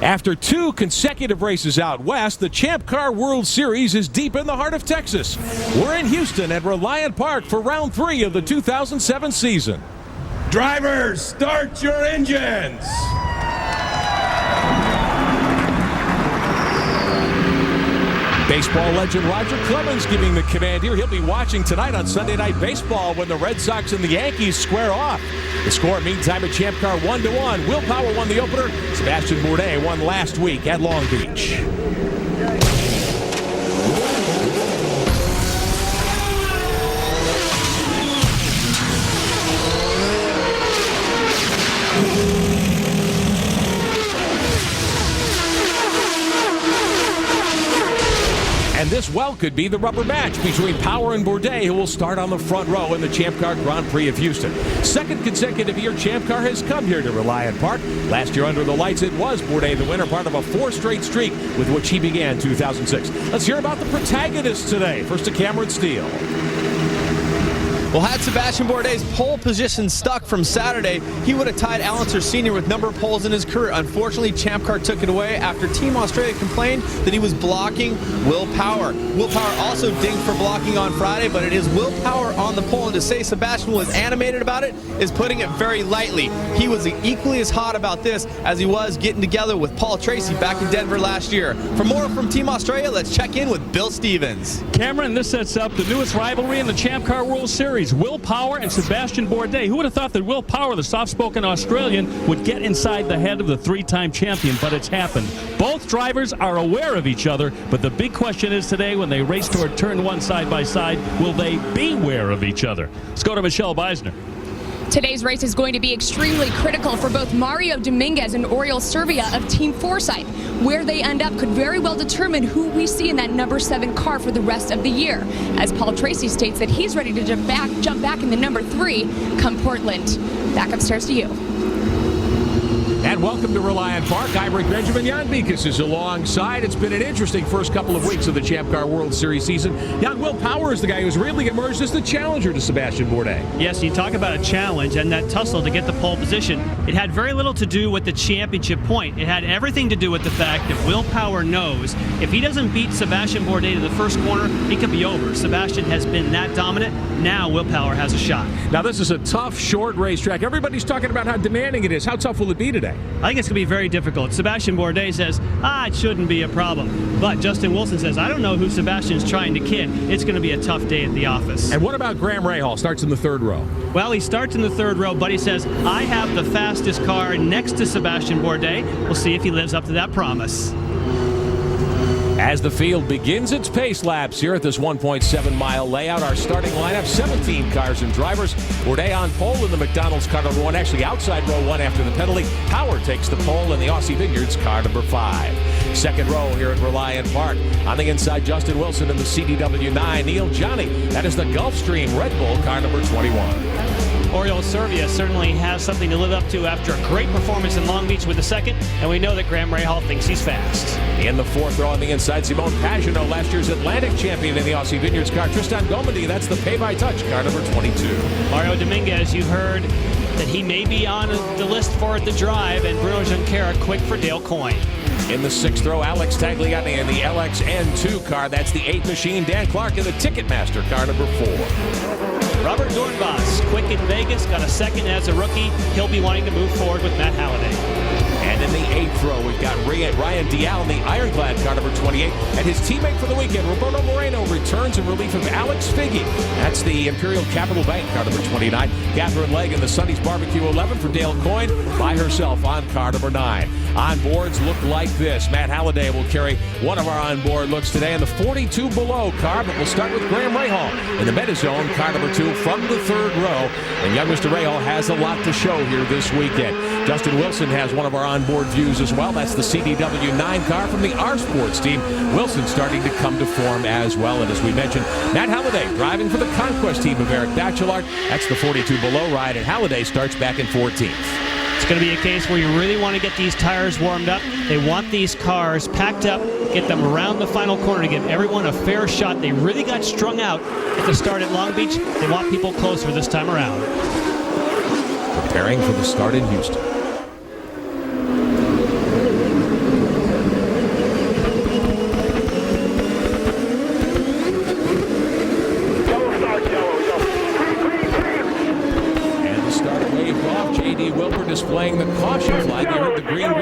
After 2 consecutive races out west, the Champ Car World Series is deep in the heart of Texas. We're in Houston at Reliant Park for round 3 of the 2007 season. Drivers, start your engines! Baseball legend Roger Clemens giving the command here. He'll be watching tonight on Sunday Night Baseball when the Red Sox and the Yankees square off. The score, meantime, at Champ Car 1-1. Will Power won the opener. Sebastian Bourdais won last week at Long Beach. And this well could be the rubber match between Power and Bourdais, who will start on the front row in the Champ Car Grand Prix of Houston. Second consecutive year Champ Car has come here to Reliant Park. Last year under the lights, it was Bourdais the winner, part of a 4-straight streak with which he began 2006. Let's hear about the protagonists today. First to Cameron Steele. Well, had Sebastian Bourdais' pole position stuck from Saturday, he would have tied Allenser Sr. with number of poles in his career. Unfortunately, Champ Car took it away after Team Australia complained that he was blocking Will Power. Will Power also dinged for blocking on Friday, but it is Will Power on the pole, and to say Sebastian was animated about it is putting it very lightly. He was equally as hot about this as he was getting together with Paul Tracy back in Denver last year. For more from Team Australia, let's check in with Bill Stevens. Cameron, this sets up the newest rivalry in the Champ Car World Series. Will Power and Sebastian Bourdais. Who would have thought that Will Power, the soft-spoken Australian, would get inside the head of the 3-time champion, but it's happened. Both drivers are aware of each other, but the big question is today when they race toward turn 1 side by side, will they be aware of each other? Let's go to Michelle Beisner. Today's race is going to be extremely critical for both Mario Dominguez and Oriol Servia of Team Forsyth. Where they end up could very well determine who we see in that number 7 car for the rest of the year, as Paul Tracy states that he's ready to jump back in the number 3 come Portland. Back upstairs to you. And welcome to Reliant Park. I'm Rick Benjamin. Jan Beekes is alongside. It's been an interesting first couple of weeks of the Champ Car World Series season. Jan, Will Power is the guy who's really emerged as the challenger to Sebastian Bourdais. Yes, you talk about a challenge and that tussle to get the pole position. It had very little to do with the championship point. It had everything to do with the fact that Will Power knows if he doesn't beat Sebastian Bourdais to the first corner, he could be over. Sebastian has been that dominant. Now Will Power has a shot. Now this is a tough, short racetrack. Everybody's talking about how demanding it is. How tough will it be today? I think it's going to be very difficult. Sebastian Bourdais says, it shouldn't be a problem. But Justin Wilson says, I don't know who Sebastian's trying to kid. It's going to be a tough day at the office. And what about Graham Rahal? Starts in the 3rd row. Well, he starts in the 3rd row, but he says, I have the fastest car next to Sebastian Bourdais. We'll see if he lives up to that promise. As the field begins its pace laps here at this 1.7-mile layout, our starting lineup, 17 cars and drivers. Bourdais on pole in the McDonald's car number 1, actually outside row 1 after the penalty. Power takes the pole in the Aussie Vineyards car number 5. Second row here at Reliant Park. On the inside, Justin Wilson in the CDW 9. Neil Johnny, that is the Gulfstream Red Bull car number 21. Oriol Servia certainly has something to live up to after a great performance in Long Beach with the 2nd, and we know that Graham Rahal thinks he's fast. In the 4th row on the inside, Simone Pagenaud, last year's Atlantic champion in the Aussie Vineyards car. Tristan Gomendi, that's the pay-by-touch car number 22. Mario Dominguez, you heard that he may be on the list for the drive, and Bruno Junqueira quick for Dale Coyne. In the 6th row, Alex Tagliani in the LXN2 car. That's the 8 machine. Dan Clark in the Ticketmaster car number 4. Robert Doornbos, quick in Vegas, got a 2nd as a rookie. He'll be wanting to move forward with Matt Halliday. And in the 8th row, we've got Ryan Dial in the Ironclad car number 28. And his teammate for the weekend, Roberto Moreno, returns in relief of Alex Figge. That's the Imperial Capital Bank car number 29. Catherine Legg in the Sonny's Barbecue 11 for Dale Coyne by herself on car number 9. Onboards look like this. Matt Halliday will carry one of our onboard looks today in the 42 below car, but we'll start with Graham Rahal in the Metazone car number 2 from the 3rd row. And young Mr. Rahal has a lot to show here this weekend. Justin Wilson has one of our onboard views as well. That's the CDW 9 car from the R Sports team. Wilson starting to come to form as well. And as we mentioned, Matt Halliday driving for the Conquest team of Eric Bachelard. That's the 42 below ride, and Halliday starts back in 14th. It's going to be a case where you really want to get these tires warmed up. They want these cars packed up, get them around the final corner to give everyone a fair shot. They really got strung out at the start at Long Beach. They want people closer this time around. Preparing for the start in Houston.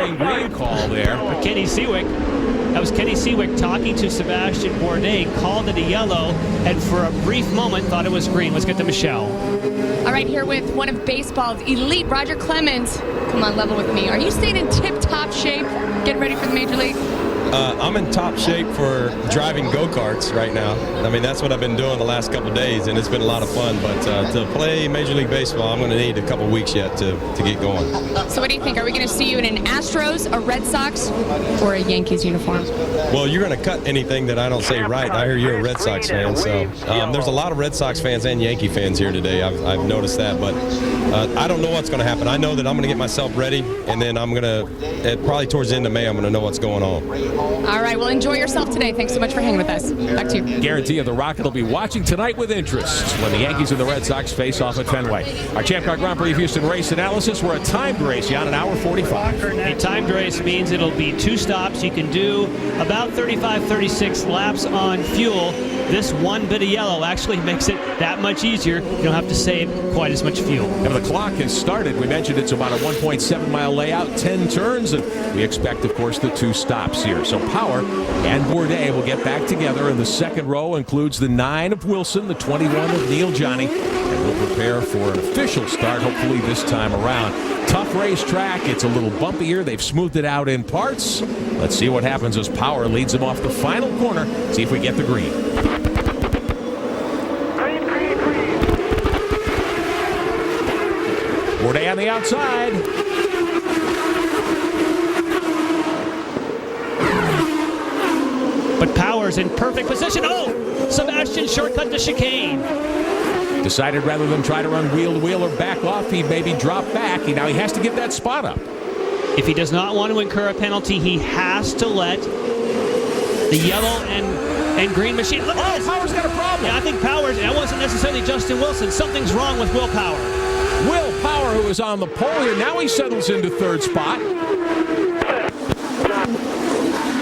lane green call there. But that was Kenny Seawick talking to Sebastian Bourdais, called it a yellow, and for a brief moment thought it was green. Let's get to Michelle. All right, here with one of baseball's elite, Roger Clemens. Come on, level with me. Are you staying in tip-top shape, getting ready for the Major League? I'm in top shape for driving go-karts right now. I mean, that's what I've been doing the last couple of days, and it's been a lot of fun. But to play Major League Baseball, I'm going to need a couple weeks yet to get going. So what do you think? Are we going to see you in an Astros, a Red Sox, or a Yankees uniform? Well, you're going to cut anything that I don't say right. I hear you're a Red Sox fan, so there's a lot of Red Sox fans and Yankee fans here today. I've noticed that, but I don't know what's going to happen. I know that I'm going to get myself ready, and then I'm going to, probably towards the end of May, I'm going to know what's going on. All right, well, enjoy yourself today. Thanks so much for hanging with us. Back to you. Guarantee of the Rocket will be watching tonight with interest when the Yankees and the Red Sox face off at Fenway. Our Champ Car Grand Prix of Houston race analysis. We're a timed race, on an hour 45. A timed race means it'll be 2 stops. You can do about 35, 36 laps on fuel. This one bit of yellow actually makes it that much easier. You don't have to save quite as much fuel. And the clock has started. We mentioned it's about a 1.7-mile layout, 10 turns, and we expect, of course, the 2 stops here. So Power and Bourdais will get back together, and the second row includes the 9 of Wilson, the 21 of Neil Johnny, and we'll prepare for an official start, hopefully this time around. Tough racetrack. It's a little bumpier. They've smoothed it out in parts. Let's see what happens as Power leads them off the final corner. See if we get the green. Bourdais on the outside. But Power's in perfect position. Oh, Sebastian shortcut the chicane. Decided rather than try to run wheel-to-wheel or back off, he'd maybe drop back. Now he has to get that spot up. If he does not want to incur a penalty, he has to let the yellow and green machine. Look at this. Power's got a problem. Yeah, I think Power's, that wasn't necessarily Justin Wilson. Something's wrong with Will Power. Will Power, who is on the pole here, now he settles into third spot.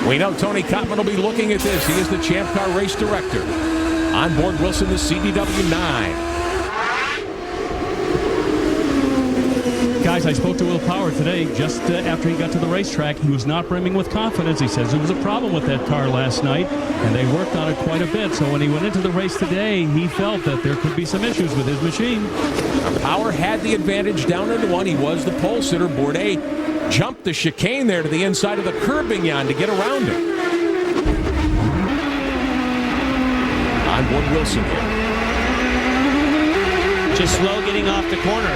We know Tony Kottman will be looking at this. He is the Champ Car race director. On board Wilson, the CDW 9. Guys, I spoke to Will Power today just after he got to the racetrack. He was not brimming with confidence. He says there was a problem with that car last night, and they worked on it quite a bit. So when he went into the race today, he felt that there could be some issues with his machine. Power had the advantage down into 1. He was the pole sitter. Bourdais jumped the chicane there to the inside of the curb bignon to get around it. On board Wilson here. Just slow getting off the corner.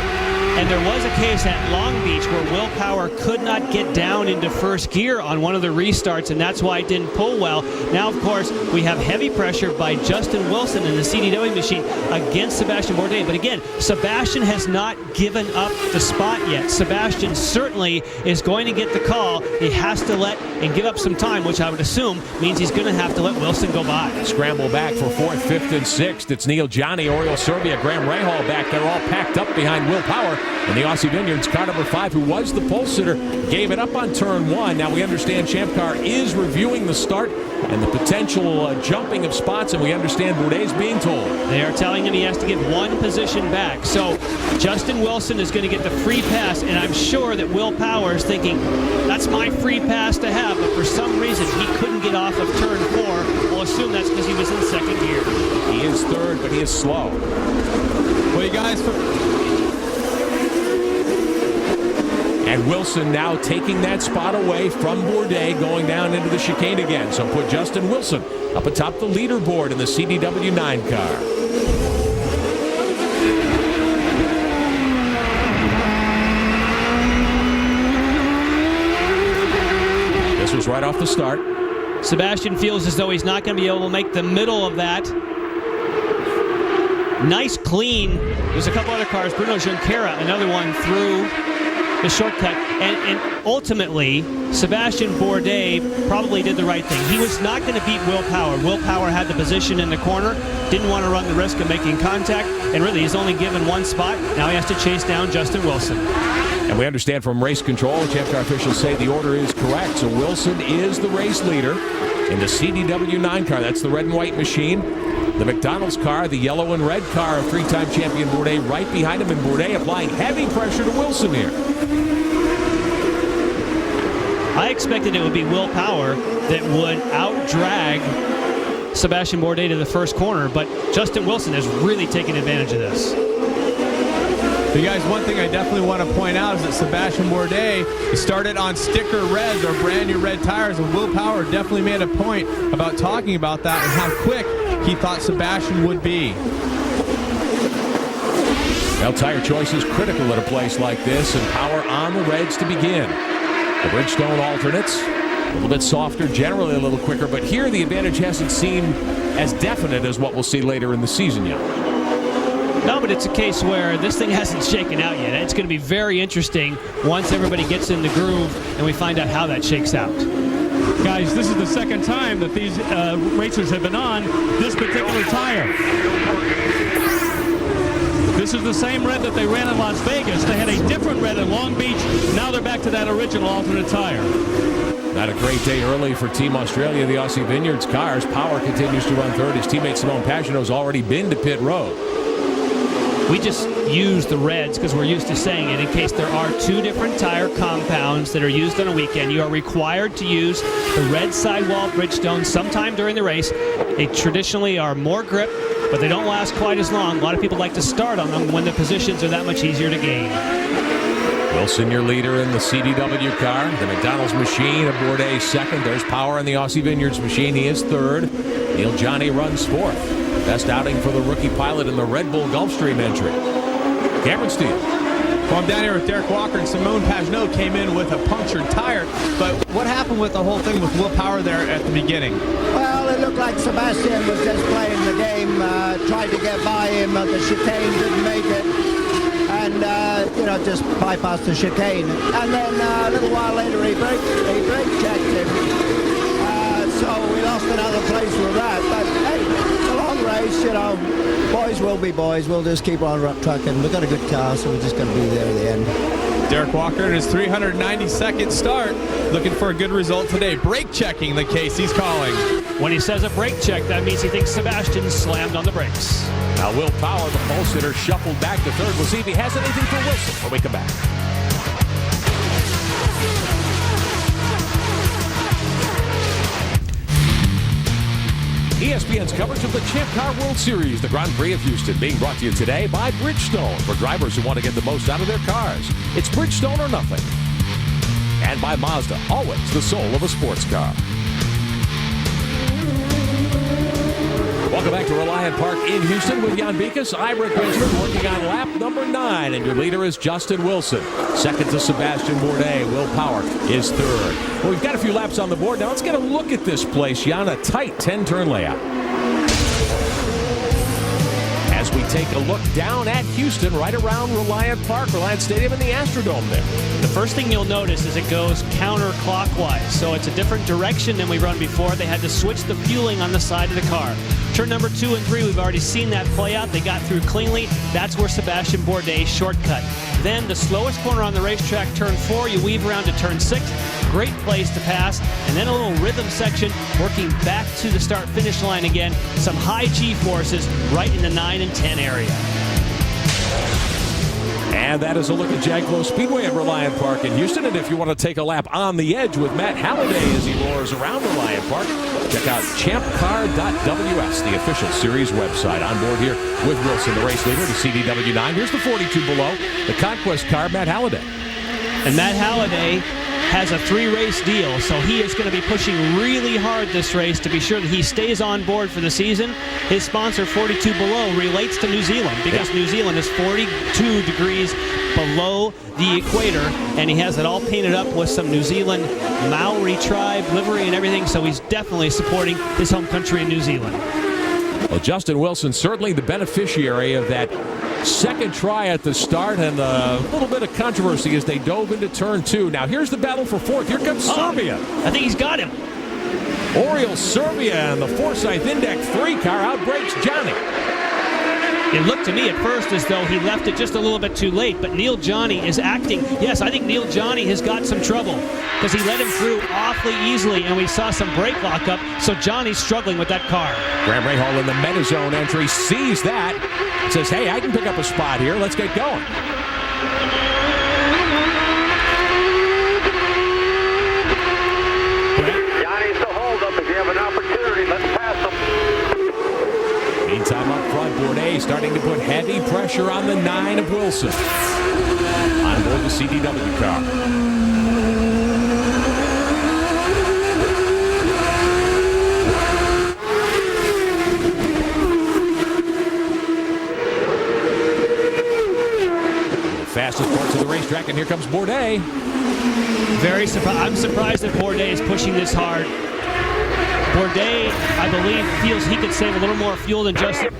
And there was a case at Long Beach where Will Power could not get down into first gear on one of the restarts, and that's why it didn't pull well. Now, of course, we have heavy pressure by Justin Wilson in the CDW machine against Sebastian Bourdais. But again, Sebastian has not given up the spot yet. Sebastian certainly is going to get the call. He has to let and give up some time, which I would assume means he's going to have to let Wilson go by. Scramble back for 4th, 5th, and 6th. It's Neil Johnny, Oriole Serbia, Graham Rahal back there, all packed up behind Will Power. And the Aussie Vineyards car number 5, who was the pole sitter, gave it up on turn 1. Now we understand Champ Car is reviewing the start and the potential jumping of spots, and we understand Bourdais being told. They are telling him he has to give 1 position back. So Justin Wilson is going to get the free pass, and I'm sure that Will Power is thinking, that's my free pass to have, but for some reason he couldn't get off of turn 4. We'll assume that's because he was in 2nd gear. He is 3rd, but he is slow. Well, you guys... And Wilson now taking that spot away from Bourdais, going down into the chicane again. So put Justin Wilson up atop the leaderboard in the CDW 9 car. This was right off the start. Sebastian feels as though he's not going to be able to make the middle of that. Nice clean. There's a couple other cars. Bruno Junqueira, another one through the shortcut, and ultimately Sebastian Bourdais probably did the right thing. He was not going to beat Will Power. Will Power had the position in the corner, didn't want to run the risk of making contact, and really he's only given 1 spot. Now he has to chase down Justin Wilson. And we understand from race control, Champ Car officials say the order is correct. So Wilson is the race leader in the CDW 9 car. That's the red and white machine. The McDonald's car, the yellow and red car of 3-time champion Bourdais right behind him, and Bourdais applying heavy pressure to Wilson here. I expected it would be Will Power that would out-drag Sebastian Bourdais to the first corner, but Justin Wilson has really taken advantage of this. You guys, one thing I definitely want to point out is that Sebastian Bourdais started on sticker reds or brand new red tires, and Will Power definitely made a point about talking about that and how quick he thought Sebastian would be. Well, tire choice is critical at a place like this, and Power on the reds to begin. The Bridgestone alternates, a little bit softer, generally a little quicker, but here the advantage hasn't seemed as definite as what we'll see later in the season yet. No, but it's a case where this thing hasn't shaken out yet. It's going to be very interesting once everybody gets in the groove and we find out how that shakes out. Guys, this is the second time that these racers have been on this particular tire. This is the same red that they ran in Las Vegas. They had a different red in Long Beach. Now they're back to that original alternate tire. Not a great day early for Team Australia, the Aussie Vineyards cars. Power continues to run third. His teammate Simone Pagenaud's already been to pit road. We just use the reds because we're used to saying it in case there are two different tire compounds that are used on a weekend. You are required to use the red sidewall Bridgestone sometime during the race. They traditionally are more grip, but they don't last quite as long. A lot of people like to start on them when the positions are that much easier to gain. Wilson, your leader in the CDW car. The McDonald's machine of Bourdais second. There's Power in the Aussie Vineyards machine. He is third. Neil Johnny runs fourth. Best outing for the rookie pilot in the Red Bull Gulfstream entry. Cameron Steele. Well, I'm down here with Derek Walker, and Simone Pagenaud came in with a punctured tire. But what happened with the whole thing with Will Power there at the beginning? Well, it looked like Sebastian was just playing the game, tried to get by him, but the chicane didn't make it. And, just bypassed the chicane. And then a little while later, he brake checked him. So we lost another place with that. But, hey, it's a long race, Boys will be boys. We'll just keep on trucking. We've got a good car, so we're just going to be there at the end. Derek Walker in his 392nd start, looking for a good result today. Brake checking the case he's calling. When he says a brake check, that means he thinks Sebastian slammed on the brakes. Now Will Power, the pole sitter, shuffled back to third. We'll see if he has anything for Wilson when we come back. ESPN's coverage of the Champ Car World Series, the Grand Prix of Houston, being brought to you today by Bridgestone for drivers who want to get the most out of their cars. It's Bridgestone or nothing. And by Mazda, always the soul of a sports car. Welcome back to Reliant Park in Houston with Jan Beekes. I'm Rick Beisner, working on lap number 9, and your leader is Justin Wilson. Second to Sebastian Bourdais. Will Power is third. Well, we've got a few laps on the board. Now let's get a look at this place, Jan. A tight 10-turn layout. As we take a look down at Houston, right around Reliant Park, Reliant Stadium, and the Astrodome there. The first thing you'll notice is it goes counterclockwise, so it's a different direction than we run before. They had to switch the fueling on the side of the car. Turn number 2 and 3, we've already seen that play out. They got through cleanly. That's where Sebastian Bourdais shortcut. Then the slowest corner on the racetrack, turn 4, you weave around to turn 6. Great place to pass. And then a little rhythm section, working back to the start-finish line again. Some high G-forces right in the 9 and 10 area. And that is a look at JAGFlo Speedway at Reliant Park in Houston. And if you want to take a lap on the edge with Matt Halliday as he roars around Reliant Park, check out champcar.ws, the official series website. On board here with Wilson, the race leader, the CDW9. Here's the 42 below, the Conquest car, Matt Halliday. And Matt Halliday has a 3-race deal, so he is going to be pushing really hard this race to be sure that he stays on board for the season. His sponsor, 42 Below, relates to New Zealand because New Zealand is 42 degrees below the equator, and he has it all painted up with some New Zealand Maori tribe livery and everything, so he's definitely supporting his home country in New Zealand. Well, Justin Wilson, certainly the beneficiary of that second try at the start, and a little bit of controversy as they dove into turn 2. Now here's the battle for fourth. Here comes Serbia. I think he's got him. Oriol Serbia and the Forsyth Index 3 car outbreaks Johnny. It looked to me at first as though he left it just a little bit too late, but Neil Johnny is acting. Yes, I think Neil Johnny has got some trouble because he let him through awfully easily, and we saw some brake lockup, so Johnny's struggling with that car. Graham Rahal in the Metazone entry sees that and says, hey, I can pick up a spot here. Let's get going. Bourdais starting to put heavy pressure on the 9 of Wilson. On board the CDW car. Fastest parts of the racetrack, and here comes Bourdais. Very surprised. I'm surprised that Bourdais is pushing this hard. Bourdais, I believe, feels he could save a little more fuel than Justin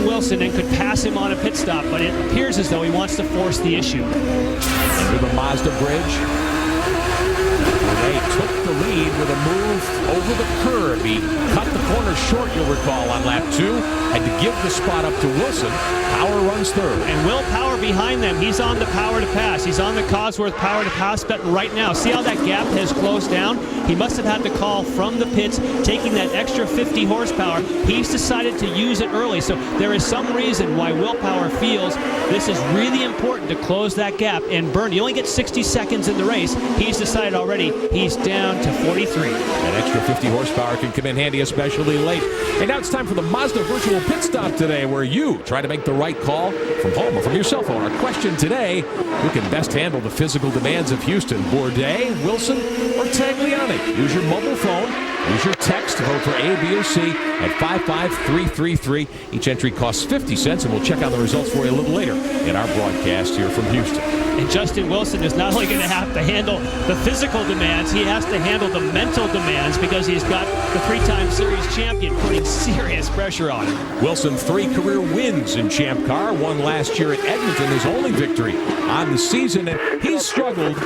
Wilson and could pass him on a pit stop, but it appears as though he wants to force the issue. Under the Mazda bridge, Bourdais took the lead with a move over the curb. He cut the corner short, you'll recall, on lap 2. Had to give the spot up to Wilson. Power runs third. And Will Power behind them. He's on the power to pass. He's on the Cosworth power to pass button right now. See how that gap has closed down? He must have had the call from the pits, taking that extra 50 horsepower. He's decided to use it early. So there is some reason why Will Power feels this is really important to close that gap and burn. You only get 60 seconds in the race. He's decided already he's down to 43. That extra 50 horsepower can come in handy, especially late. And now it's time for the Mazda virtual pit stop today, where you try to make the right call from home or from your cell phone. Our question today: who can best handle the physical demands of Houston? Bourdais, Wilson, or Tagliani? Use your mobile phone. Use your text to vote for A, B, or C at 55333. Each entry costs 50 cents, and we'll check on the results for you a little later in our broadcast here from Houston. And Justin Wilson is not only going to have to handle the physical demands, he has to handle the mental demands, because he's got the 3-time series champion putting serious pressure on him. Wilson, 3 career wins in Champ Car. Won last year at Edmonton, his only victory on the season, and he's struggled.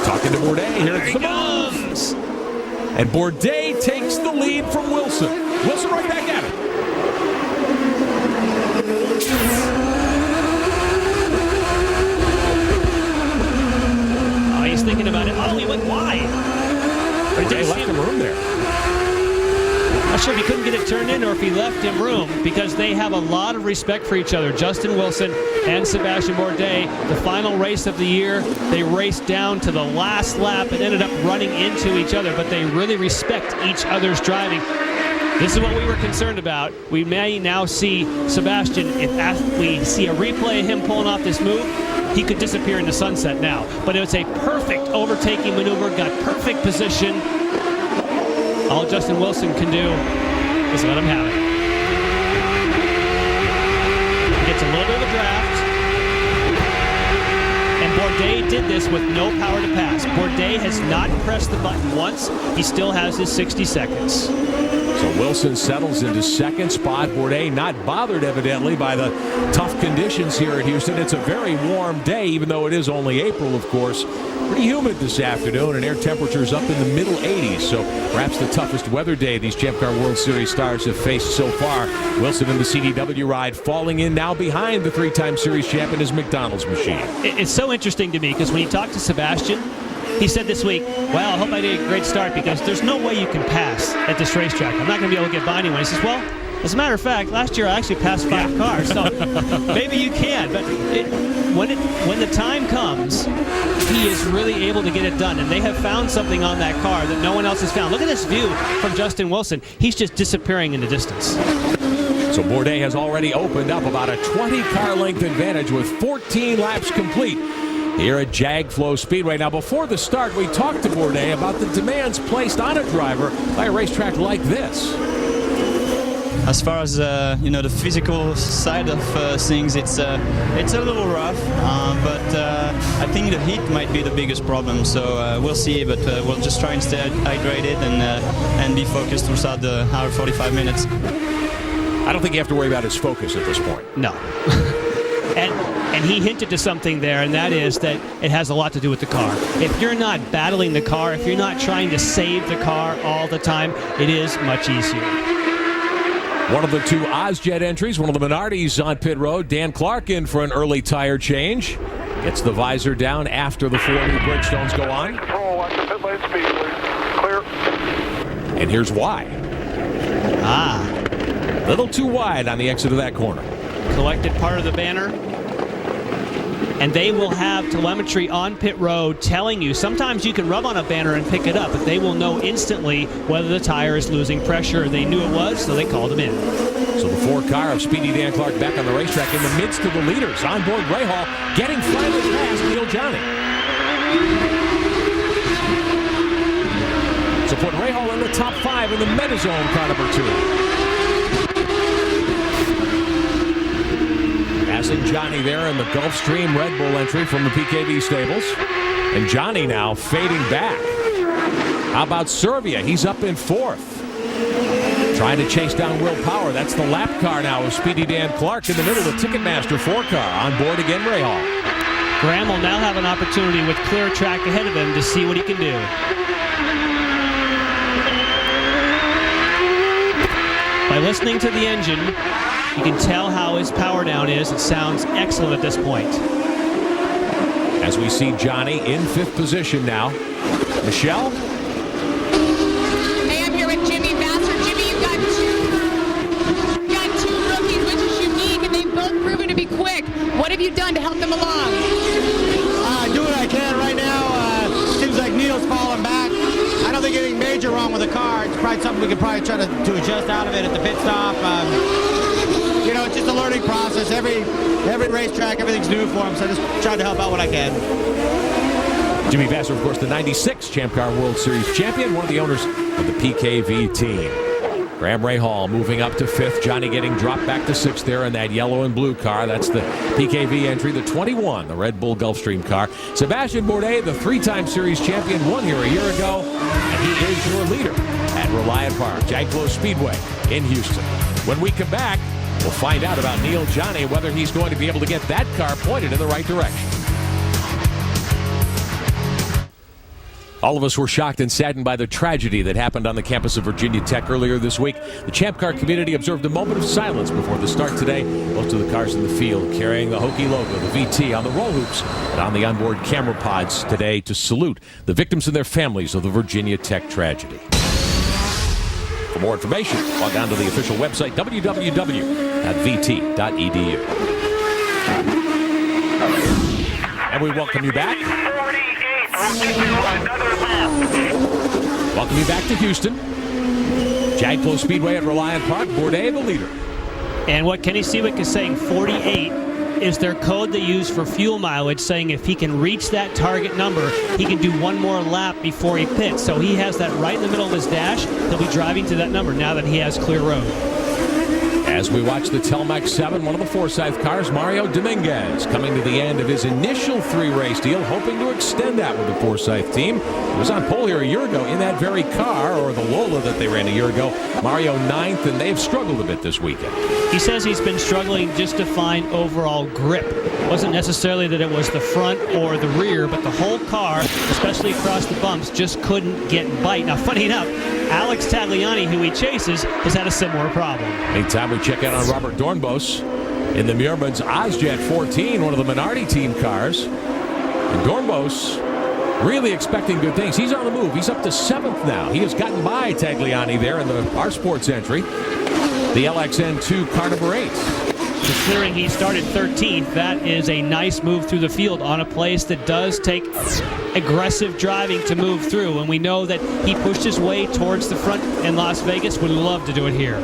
Talking to Bourdais, here it comes. And Bourdais takes the lead from Wilson. Wilson right back at it. Oh, he's thinking about it. Oh, he went wide. But Bourdais left him room there. Not sure if he couldn't get it turned in or if he left him room, because they have a lot of respect for each other. Justin Wilson and Sebastian Bourdais, the final race of the year, they raced down to the last lap and ended up running into each other, but they really respect each other's driving. This is what we were concerned about. We may now see Sebastian, if we see a replay of him pulling off this move, he could disappear in the sunset now. But it was a perfect overtaking maneuver, got perfect position. All Justin Wilson can do is let him have it. He gets a little bit of a draft. And Bourdais did this with no power to pass. Bourdais has not pressed the button once. He still has his 60 seconds. So Wilson settles into second spot. Bourdais not bothered, evidently, by the tough conditions here at Houston. It's a very warm day, even though it is only April, of course. Pretty humid this afternoon, and air temperatures up in the middle 80s. So perhaps the toughest weather day these Champ Car World Series stars have faced so far. Wilson in the CDW ride, falling in now behind the 3-time series champ in his McDonald's machine. It's so interesting to me, because when you talk to Sebastian, he said this week, well, I hope I did a great start, because there's no way you can pass at this racetrack. I'm not going to be able to get by anyone. He says, well, as a matter of fact, last year I actually passed 5 cars, so maybe you can. But when the time comes, he is really able to get it done, and they have found something on that car that no one else has found. Look at this view from Justin Wilson. He's just disappearing in the distance. So Bourdais has already opened up about a 20-car length advantage with 14 laps complete here at JAGFlo Speedway. Now, before the start, we talked to Bourdais about the demands placed on a driver by a racetrack like this. As far as the physical side of things, it's a little rough, but I think the heat might be the biggest problem. So we'll see, but we'll just try and stay hydrated and be focused throughout the hour 45 minutes. I don't think you have to worry about his focus at this point. No. And he hinted to something there, and that is that it has a lot to do with the car. If you're not battling the car, if you're not trying to save the car all the time, it is much easier. One of the 2 Ozjet entries, one of the Minardis on pit road. Dan Clark in for an early tire change. Gets the visor down after the 4 new Bridgestones go on. Clear. And here's why. Little too wide on the exit of that corner. Collected part of the banner. and they will have telemetry on pit road telling you. Sometimes you can rub on a banner and pick it up, but they will know instantly whether the tire is losing pressure. They knew it was, so they called him in. So the 4 car of Speedy Dan Clark back on the racetrack in the midst of the leaders. On board Rahal, getting finally past Neil Johnny. So put Rahal in the top 5 in the Metazone car number 2. Passing Johnny there in the Gulfstream Red Bull entry from the PKV stables. And Johnny now fading back. How about Serbia? He's up in 4th. Trying to chase down Will Power. That's the lap car now of Speedy Dan Clark in the middle of the Ticketmaster 4 car. On board again, Rahal. Graham will now have an opportunity with clear track ahead of him to see what he can do. By listening to the engine, you can tell how his power down is. It sounds excellent at this point. As we see Johnny in 5th position now. Michelle? Hey, I'm here with Jimmy Vassar. Jimmy, you've got two rookies, which is unique, and they've both proven to be quick. What have you done to help them along? I do what I can right now. Seems like Neil's falling back. I don't think anything major wrong with the car. It's probably something we could probably try to adjust out of it at the pit stop. You know, it's just a learning process. Every racetrack, everything's new for him, so I just try to help out what I can. Jimmy Vassar, of course, the 96 Champ Car World Series champion, one of the owners of the PKV team. Graham Rahal moving up to 5th. Johnny getting dropped back to 6th there in that yellow and blue car. That's the PKV entry, the 21, the Red Bull Gulfstream car. Sebastian Bourdais, the 3-time series champion, won here a year ago, and he is your leader at Reliant Park, JAGFlo Speedway in Houston. When we come back, we'll find out about Neil Johnny, whether he's going to be able to get that car pointed in the right direction. All of us were shocked and saddened by the tragedy that happened on the campus of Virginia Tech earlier this week. The Champ Car community observed a moment of silence before the start today. Most of the cars in the field carrying the Hokie logo, the VT, on the roll hoops and on the onboard camera pods today to salute the victims and their families of the Virginia Tech tragedy. For more information, log on to the official website, www.vt.edu. And we welcome you back. Welcome you back to Houston. JAGFlo Speedway at Reliant Park. Bourdais, the leader. And what Kenny Seawick is saying, 48 is their code they use for fuel mileage, saying if he can reach that target number, he can do one more lap before he pits. So he has that right in the middle of his dash. He'll be driving to that number now that he has clear road. As we watch the Telmex 7, one of the Forsyth cars, Mario Dominguez, coming to the end of his initial 3-race deal, hoping to extend that with the Forsyth team. He was on pole here a year ago in that very car, or the Lola that they ran a year ago. Mario 9th, and they've struggled a bit this weekend. He says he's been struggling just to find overall grip. It wasn't necessarily that it was the front or the rear, but the whole car, especially across the bumps, just couldn't get bite. Now, funny enough, Alex Tagliani, who he chases, has had a similar problem. Meantime, we check out on Robert Doornbos in the Muirman's Ozjet 14, one of the Minardi team cars. And Doornbos really expecting good things. He's on the move. He's up to 7th now. He has gotten by Tagliani there in the R Sports entry. The LXN2 car number 8. Considering he started 13th, that is a nice move through the field on a place that does take aggressive driving to move through. And we know that he pushed his way towards the front in Las Vegas. Would love to do it here.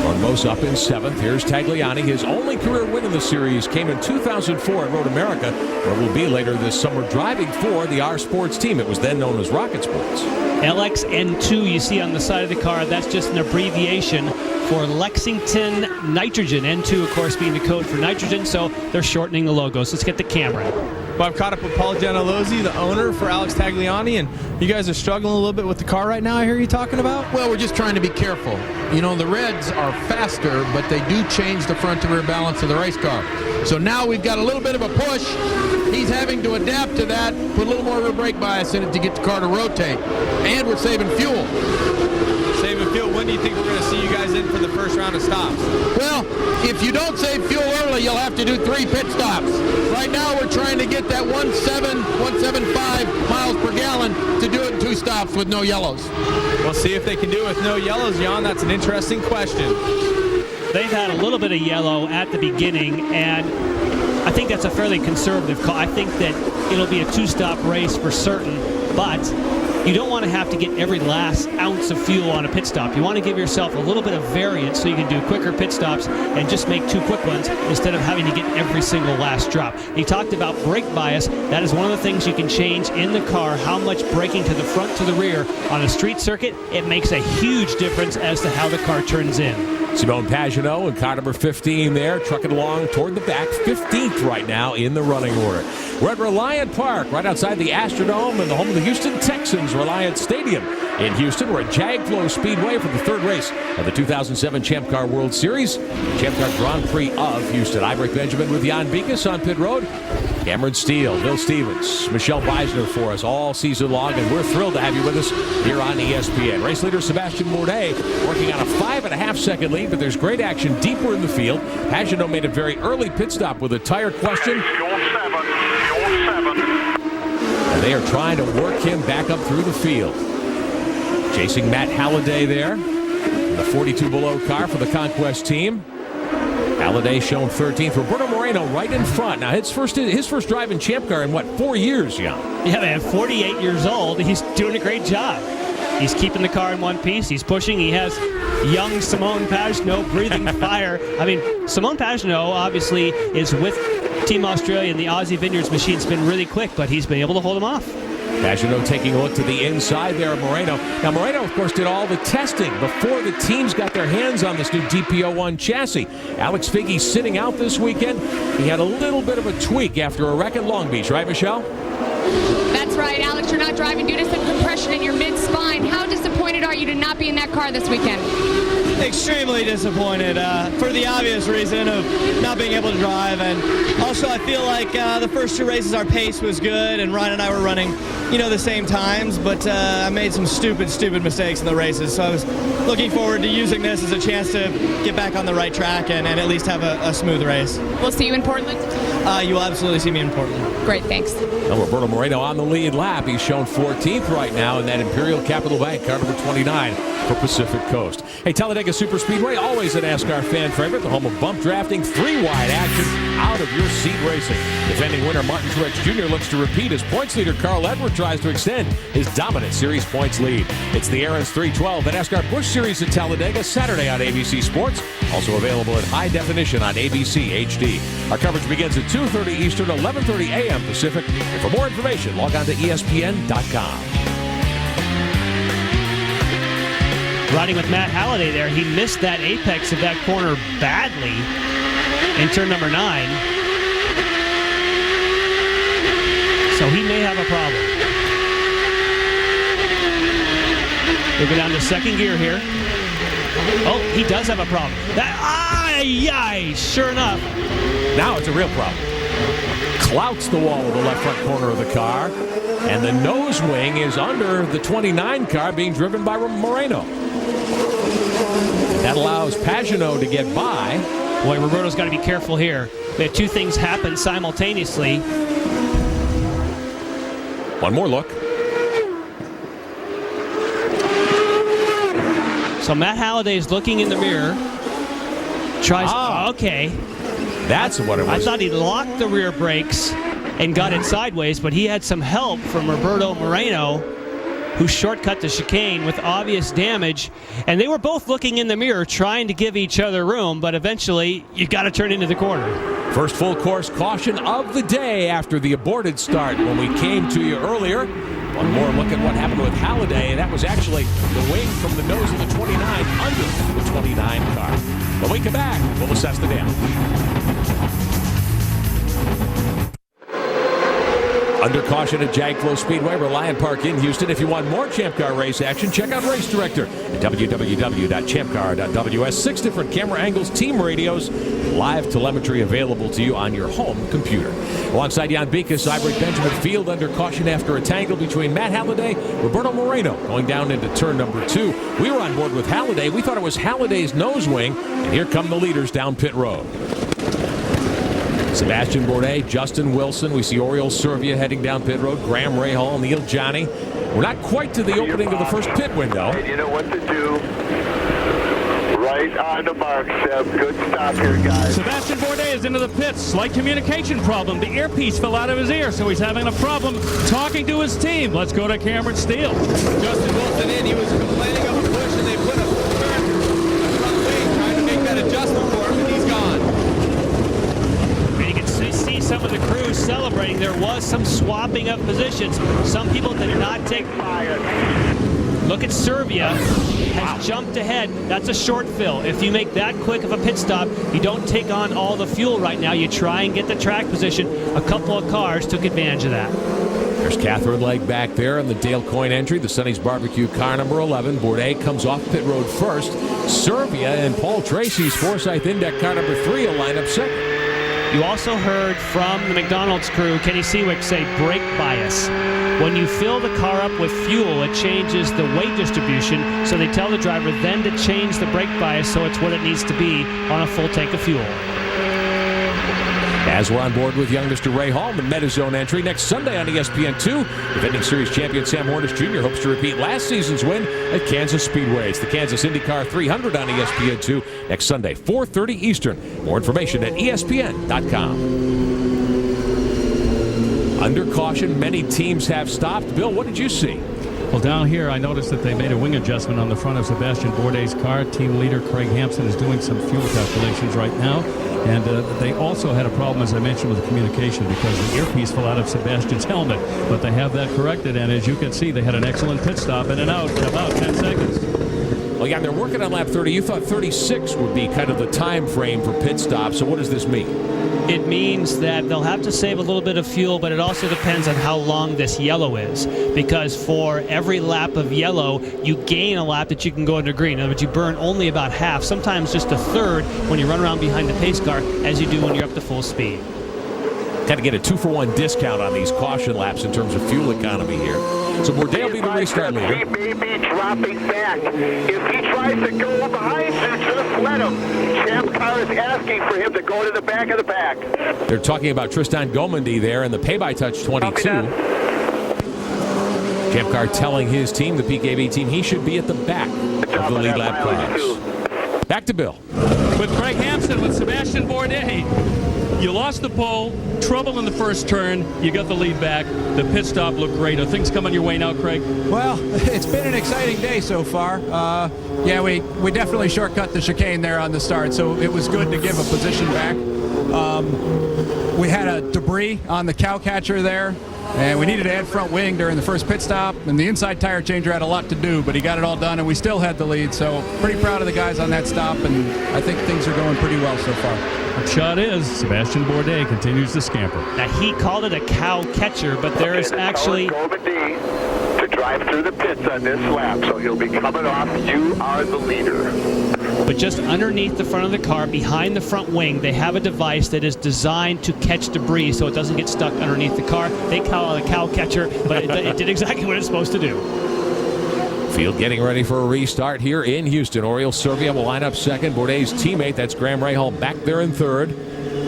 Doornbos up in 7th. Here's Tagliani. His only career win in the series came in 2004 at Road America, where will be later this summer driving for the R Sports team. It was then known as Rocket Sports. LXN2 you see on the side of the car, that's just an abbreviation for Lexington Nitrogen. N2, of course, being the code for nitrogen, so they're shortening the logos. Let's get the camera. Well, I've caught up with Paul Gentilozzi, the owner for Alex Tagliani, and you guys are struggling a little bit with the car right now, I hear you talking about? Well, we're just trying to be careful. You know, the Reds are faster, but they do change the front to rear balance of the race car. So now we've got a little bit of a push. He's having to adapt to that, put a little more rear brake bias in it to get the car to rotate. And we're saving fuel. Saving fuel, when do you think we're going to see you guys in for the first round of stops? Well, if you don't save fuel early, you'll have to do 3 pit stops. Right now, we're trying to get that 1.75 miles per gallon to do it in 2 stops with no yellows. We'll see if they can do it with no yellows, Jan. That's an interesting question. They've had a little bit of yellow at the beginning, and I think that's a fairly conservative call. I think that it'll be a two-stop race for certain, but you don't want to have to get every last ounce of fuel on a pit stop. You want to give yourself a little bit of variance so you can do quicker pit stops and just make 2 quick ones instead of having to get every single last drop. He talked about brake bias. That is one of the things you can change in the car, how much braking to the front to the rear. On a street circuit, it makes a huge difference as to how the car turns in. Simone Pagenaud in car number 15 there, trucking along toward the back, 15th right now in the running order. We're at Reliant Park, right outside the Astrodome and the home of the Houston Texans, Reliant Stadium. In Houston, we're at JAGFlo Speedway for the 3rd race of the 2007 Champ Car World Series, Champ Car Grand Prix of Houston. I'm Rick Benjamin with Jan Beekes on pit road. Cameron Steele, Bill Stevens, Michelle Beisner for us all season long, and we're thrilled to have you with us here on ESPN. Race leader Sebastian Bourdais working on a 5.5-second lead, but there's great action deeper in the field. Pagenaud made a very early pit stop with a tire question. And they are trying to work him back up through the field. Chasing Matt Halliday there in the 42 below car for the Conquest team. Halliday shown 13th. Roberto Moreno right in front. Now his first drive in Champ Car in what, 4 years, Jan? Yeah, man, 48 years old. He's doing a great job. He's keeping the car in one piece. He's pushing. He has young Simone Pagenaud breathing fire. I mean, Simone Pagenaud obviously is with Team Australia, and the Aussie Vineyards machine's been really quick, but he's been able to hold him off. Pagenaud taking a look to the inside there of Moreno. Now, Moreno, of course, did all the testing before the teams got their hands on this new DP01 chassis. Alex Figge sitting out this weekend. He had a little bit of a tweak after a wreck at Long Beach, right, Michelle? That's right, Alex. You're not driving due to some compression in your mid-spine. How disappointed are you to not be in that car this weekend? Extremely disappointed for the obvious reason of not being able to drive, and also I feel like the first 2 races our pace was good and Ryan and I were running, the same times, but I made some stupid mistakes in the races, so I was looking forward to using this as a chance to get back on the right track and at least have a smooth race. We'll see you in Portland? You will absolutely see me in Portland. Great, thanks. Well, Roberto Moreno on the lead lap. He's shown 14th right now in that Imperial Capital Bank, car number 29 for Pacific Coast. Hey, Talladega Superspeedway, always a NASCAR fan favorite, the home of bump drafting, 3-wide action, out of your seat racing. Defending winner Martin Truex Jr. looks to repeat as points leader Carl Edward tries to extend his dominant series points lead. It's the Aaron's 312, the NASCAR Busch Series at Talladega, Saturday on ABC Sports. Also available in high definition on ABC HD. Our coverage begins at 2:30 Eastern, 11:30 a.m. Pacific. And for more information, log on to ESPN.com. Riding with Matt Halliday there, he missed that apex of that corner badly in turn number 9. So he may have a problem. We'll go down to second gear here. Oh, he does have a problem. Sure enough. Now it's a real problem. Clouts the wall of the left front corner of the car, and the nose wing is under the 29 car being driven by Moreno. That allows Pagenaud to get by. Boy, Roberto's got to be careful here. We had 2 things happen simultaneously. One more look. So Matt Halliday is looking in the mirror. Tries. Okay. That's what it was. I thought he locked the rear brakes and got it sideways, but he had some help from Roberto Moreno, who shortcut the chicane with obvious damage. And they were both looking in the mirror trying to give each other room, but eventually you got to turn into the corner. First full course caution of the day after the aborted start when we came to you earlier. One more look at what happened with Halliday, and that was actually the wing from the nose of the 29 under the 29 car. When we come back, we'll assess the damage. Under caution at JAGFlo Speedway, Reliant Park in Houston. If you want more Champ Car race action, check out Race Director at www.champcar.ws. 6 different camera angles, team radios, live telemetry available to you on your home computer. Alongside Jan Beekes, I'm Rick Benjamin. Field under caution after a tangle between Matt Halliday, Roberto Moreno going down into turn number 2. We were on board with Halliday. We thought it was Halliday's nose wing, and here come the leaders down pit road. Sebastian Bourdais, Justin Wilson. We see Oriol Servia heading down pit road. Graham Rahal, Neil Johnny. We're not quite to the opening of the first pit window. You know what to do. Right right on the mark, Seb. Good stop here, guys. Sebastian Bourdais is into the pits. Slight communication problem. The earpiece fell out of his ear, so he's having a problem talking to his team. Let's go to Cameron Steele. Justin Wilson in. He was complaining of a push, and they put a front wing trying to make that adjustment for him, and he's gone. And you can see some of the crew celebrating. There was some swapping of positions. Some people did not take fire. Look at Serbia. Has jumped ahead. That's a short fill. If you make that quick of a pit stop, you don't take on all the fuel right now. You try and get the track position. A couple of cars took advantage of that. There's Catherine Legg back there on the Dale Coyne entry. The Sonny's Barbecue car number 11. Bourdais comes off pit road first. Serbia and Paul Tracy's Forsyth Index car number 3 will line up second. You also heard from the McDonald's crew, Kenny Seawick, say brake bias. When you fill the car up with fuel, it changes the weight distribution, so they tell the driver then to change the brake bias so it's what it needs to be on a full tank of fuel. As we're on board with young Mr. Ray Hall, the Metazone entry next Sunday on ESPN2. Defending series champion Sam Hornish Jr. hopes to repeat last season's win at Kansas Speedway. It's the Kansas IndyCar 300 on ESPN2 next Sunday, 4:30 Eastern. More information at ESPN.com. Under caution, many teams have stopped. Bill, what did you see? Well, down here, I noticed that they made a wing adjustment on the front of Sebastian Bourdais' car. Team leader Craig Hampson is doing some fuel calculations right now. And they also had a problem, as I mentioned, with the communication because the earpiece fell out of Sebastian's helmet. But they have that corrected, and as you can see, they had an excellent pit stop in and out in about 10 seconds. Well, yeah, they're working on lap 30. You thought 36 would be kind of the time frame for pit stops. So what does this mean? It means that they'll have to save a little bit of fuel, but it also depends on how long this yellow is. Because for every lap of yellow, you gain a lap that you can go into green. In other words, you burn only about half, sometimes just a third when you run around behind the pace car, as you do when you're up to full speed. Got to get a 2-for-1 discount on these caution laps in terms of fuel economy here. So Bourdais will be the restart leader. He may be dropping back. If he tries to go behind you, just let him. Champ Car is asking for him to go to the back of the pack. They're talking about Tristan Gomendy there in the pay-by-touch 22. Champ Car telling his team, the PKB team, he should be at the back of the lead lap cars. Back to Bill. With Craig Hampson, with Sebastian Bourdais. You lost the pole, trouble in the first turn, you got the lead back. The pit stop looked great. Are things coming your way now, Craig? Well, it's been an exciting day so far. Yeah, we definitely shortcut the chicane there on the start, so it was good to give a position back. We had a debris on the cow catcher there, and we needed to add front wing during the first pit stop, and the inside tire changer had a lot to do, but he got it all done, and we still had the lead, so pretty proud of the guys on that stop, and I think things are going pretty well so far. Shot is Sebastian Bourdais continues to scamper. Now he called it a cow catcher, but there is actually to drive through the pits on this lap, so he'll be coming off. You are the leader. But just underneath the front of the car, behind the front wing, they have a device that is designed to catch debris so it doesn't get stuck underneath the car. They call it a cow catcher, but it did exactly what it's supposed to do. Field getting ready for a restart here in Houston. Oriol Serbia will line up second. Bourdais' teammate, that's Graham Rahal, back there in third.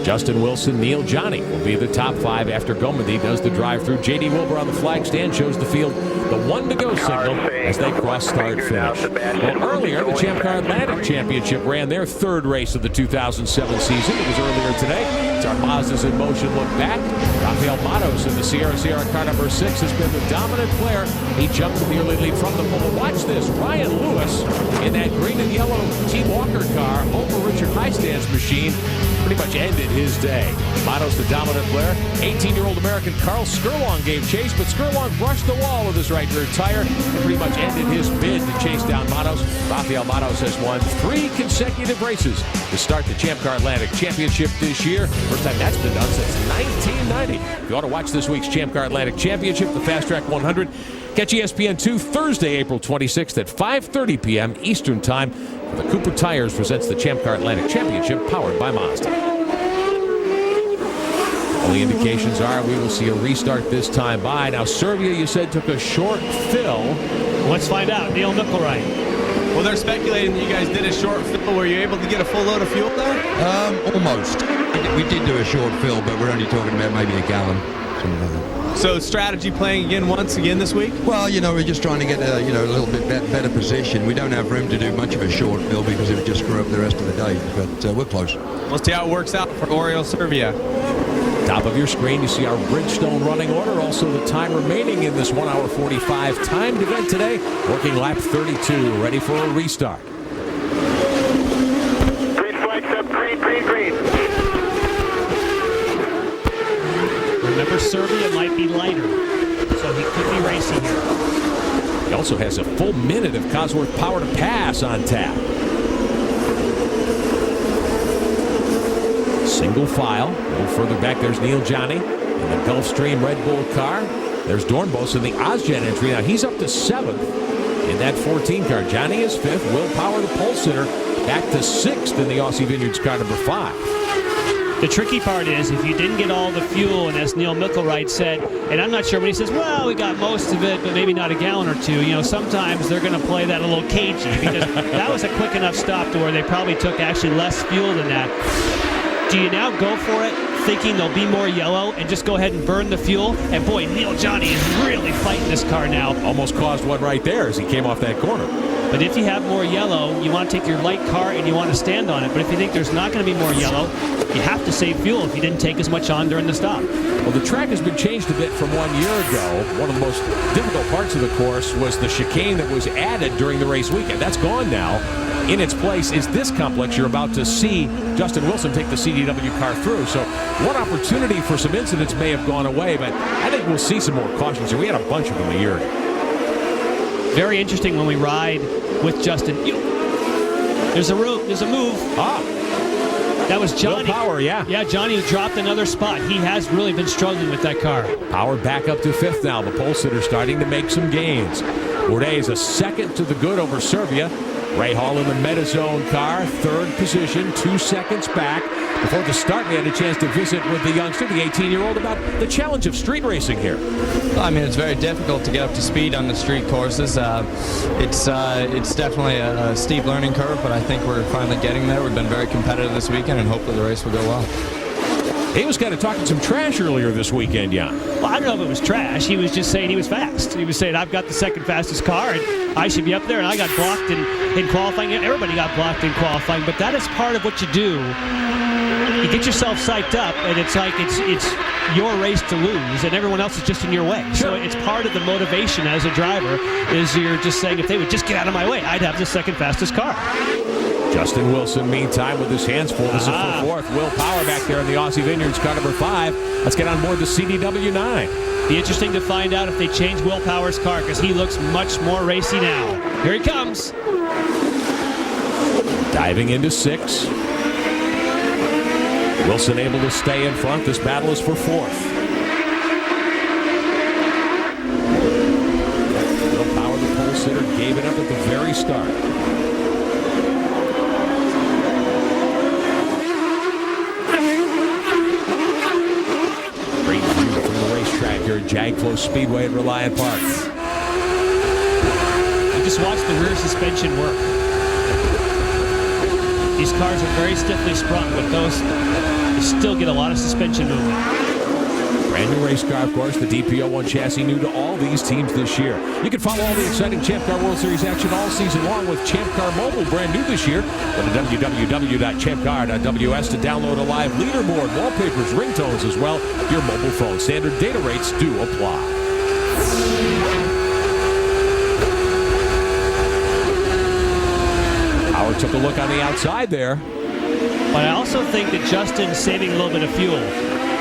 Justin Wilson, Neil Johnny will be the top five after Gomendy does the drive-through. J.D. Wilbur on the flag stand shows the field the one-to-go signal as they cross-start finish. Well, earlier, the Champ Car Atlantic Championship ran their third race of the 2007 season. It was earlier today. It's our Mazdas in motion look back. Rafael Matos in the Sierra car number 6 has been the dominant player. He jumped to the early lead from the pole. Watch this. Ryan Lewis in that green and yellow Team Walker car over Richard Highstand's machine pretty much ended his day. Matos the dominant player. 18-year-old American Carl Skirlong gave chase, but Skirlong brushed the wall with his right rear tire and pretty much ended his bid to chase down Matos. Rafael Matos has won 3 consecutive races to start the Champ Car Atlantic Championship this year. First time that's been done since 1990. If you want to watch this week's Champ Car Atlantic Championship, the Fast Track 100, catch ESPN2 Thursday, April 26th at 5:30 p.m. Eastern Time. The Cooper Tires presents the Champ Car Atlantic Championship powered by Mazda. All the indications are we will see a restart this time by. Now, Serbia, you said, took a short fill. Let's find out. Neil Mickelwright. Well, they're speculating that you guys did a short fill. Were you able to get a full load of fuel there? Almost. We did do a short fill, but we're only talking about maybe a gallon. So strategy playing once again this week? Well, we're just trying to get a little bit better position. We don't have room to do much of a short fill because it would just screw up the rest of the day, but we're close. We'll see how it works out for Oriole Serbia. Top of your screen, you see our Bridgestone running order, also the time remaining in this 1 hour 45 timed event today. Working lap 32, ready for a restart. Green flags up, green. Remember, Serbia might be lighter, so he could be racing here. He also has a full minute of Cosworth power to pass on tap. Single file. A little further back, there's Neil Johnny in the Gulfstream Red Bull car. There's Doornbos in the Ozgen entry. Now he's up to 7th in that 14 car. Johnny is 5th. Will Power, the pole sitter, back to 6th in the Aussie Vineyards car number 5. The tricky part is if you didn't get all the fuel, and as Neil Mickelwright said, and I'm not sure when he says, well, we got most of it, but maybe not a gallon or two, sometimes they're going to play that a little cagey because that was a quick enough stop to where they probably took actually less fuel than that. Do you now go for it thinking there'll be more yellow and just go ahead and burn the fuel? And boy, Neil Johnny is really fighting this car now. Almost caused one right there as he came off that corner. But if you have more yellow, you want to take your light car and you want to stand on it. But if you think there's not going to be more yellow, you have to save fuel if you didn't take as much on during the stop. Well, the track has been changed a bit from 1 year ago. One of the most difficult parts of the course was the chicane that was added during the race weekend. That's gone now. In its place is this complex you're about to see Justin Wilson take the CDW car through. So one opportunity for some incidents may have gone away, but I think we'll see some more cautions here. We had a bunch of them a year ago. Very interesting when we ride with Justin. There's a move. That was Johnny. Will Power, yeah. Yeah, Johnny dropped another spot. He has really been struggling with that car. Power back up to 5th now. The pole sitter starting to make some gains. Bourdais is a 2nd to the good over Serbia. Ray Hall in the Metazone car, 3rd position, 2 seconds back. Before the start, we had a chance to visit with the youngster, the 18-year-old, about the challenge of street racing here. Well, I mean, it's very difficult to get up to speed on the street courses. It's definitely a steep learning curve, but I think we're finally getting there. We've been very competitive this weekend, and hopefully the race will go well. He was kind of talking some trash earlier this weekend, Jan. Well, I don't know if it was trash. He was just saying he was fast. He was saying, I've got the 2nd fastest car, and I should be up there, and I got blocked in qualifying. Everybody got blocked in qualifying, but that is part of what you do. You get yourself psyched up, and it's like it's your race to lose, and everyone else is just in your way. Sure. So it's part of the motivation as a driver is you're just saying, if they would just get out of my way, I'd have the 2nd fastest car. Justin Wilson, meantime, with his hands full. This is for 4th. Will Power back there in the Aussie Vineyards car number 5. Let's get on board the CDW9. Be interesting to find out if they change Will Power's car because he looks much more racy now. Here he comes. Diving into 6. Wilson able to stay in front. This battle is for 4th. Will Power, the pole sitter, gave it up at the very start. Great view from the racetrack here at JAGFlo Speedway at Reliant Park. You just watch the rear suspension work. These cars are very stiffly sprung, but those still get a lot of suspension movement. Brand new race car, of course, the DP01 chassis new to all these teams this year. You can follow all the exciting Champ Car World Series action all season long with Champ Car Mobile, brand new this year. Go to www.champcar.ws to download a live leaderboard, wallpapers, ringtones as well. Your mobile phone. Standard data rates do apply. Howard took a look on the outside there. But I also think that Justin's saving a little bit of fuel.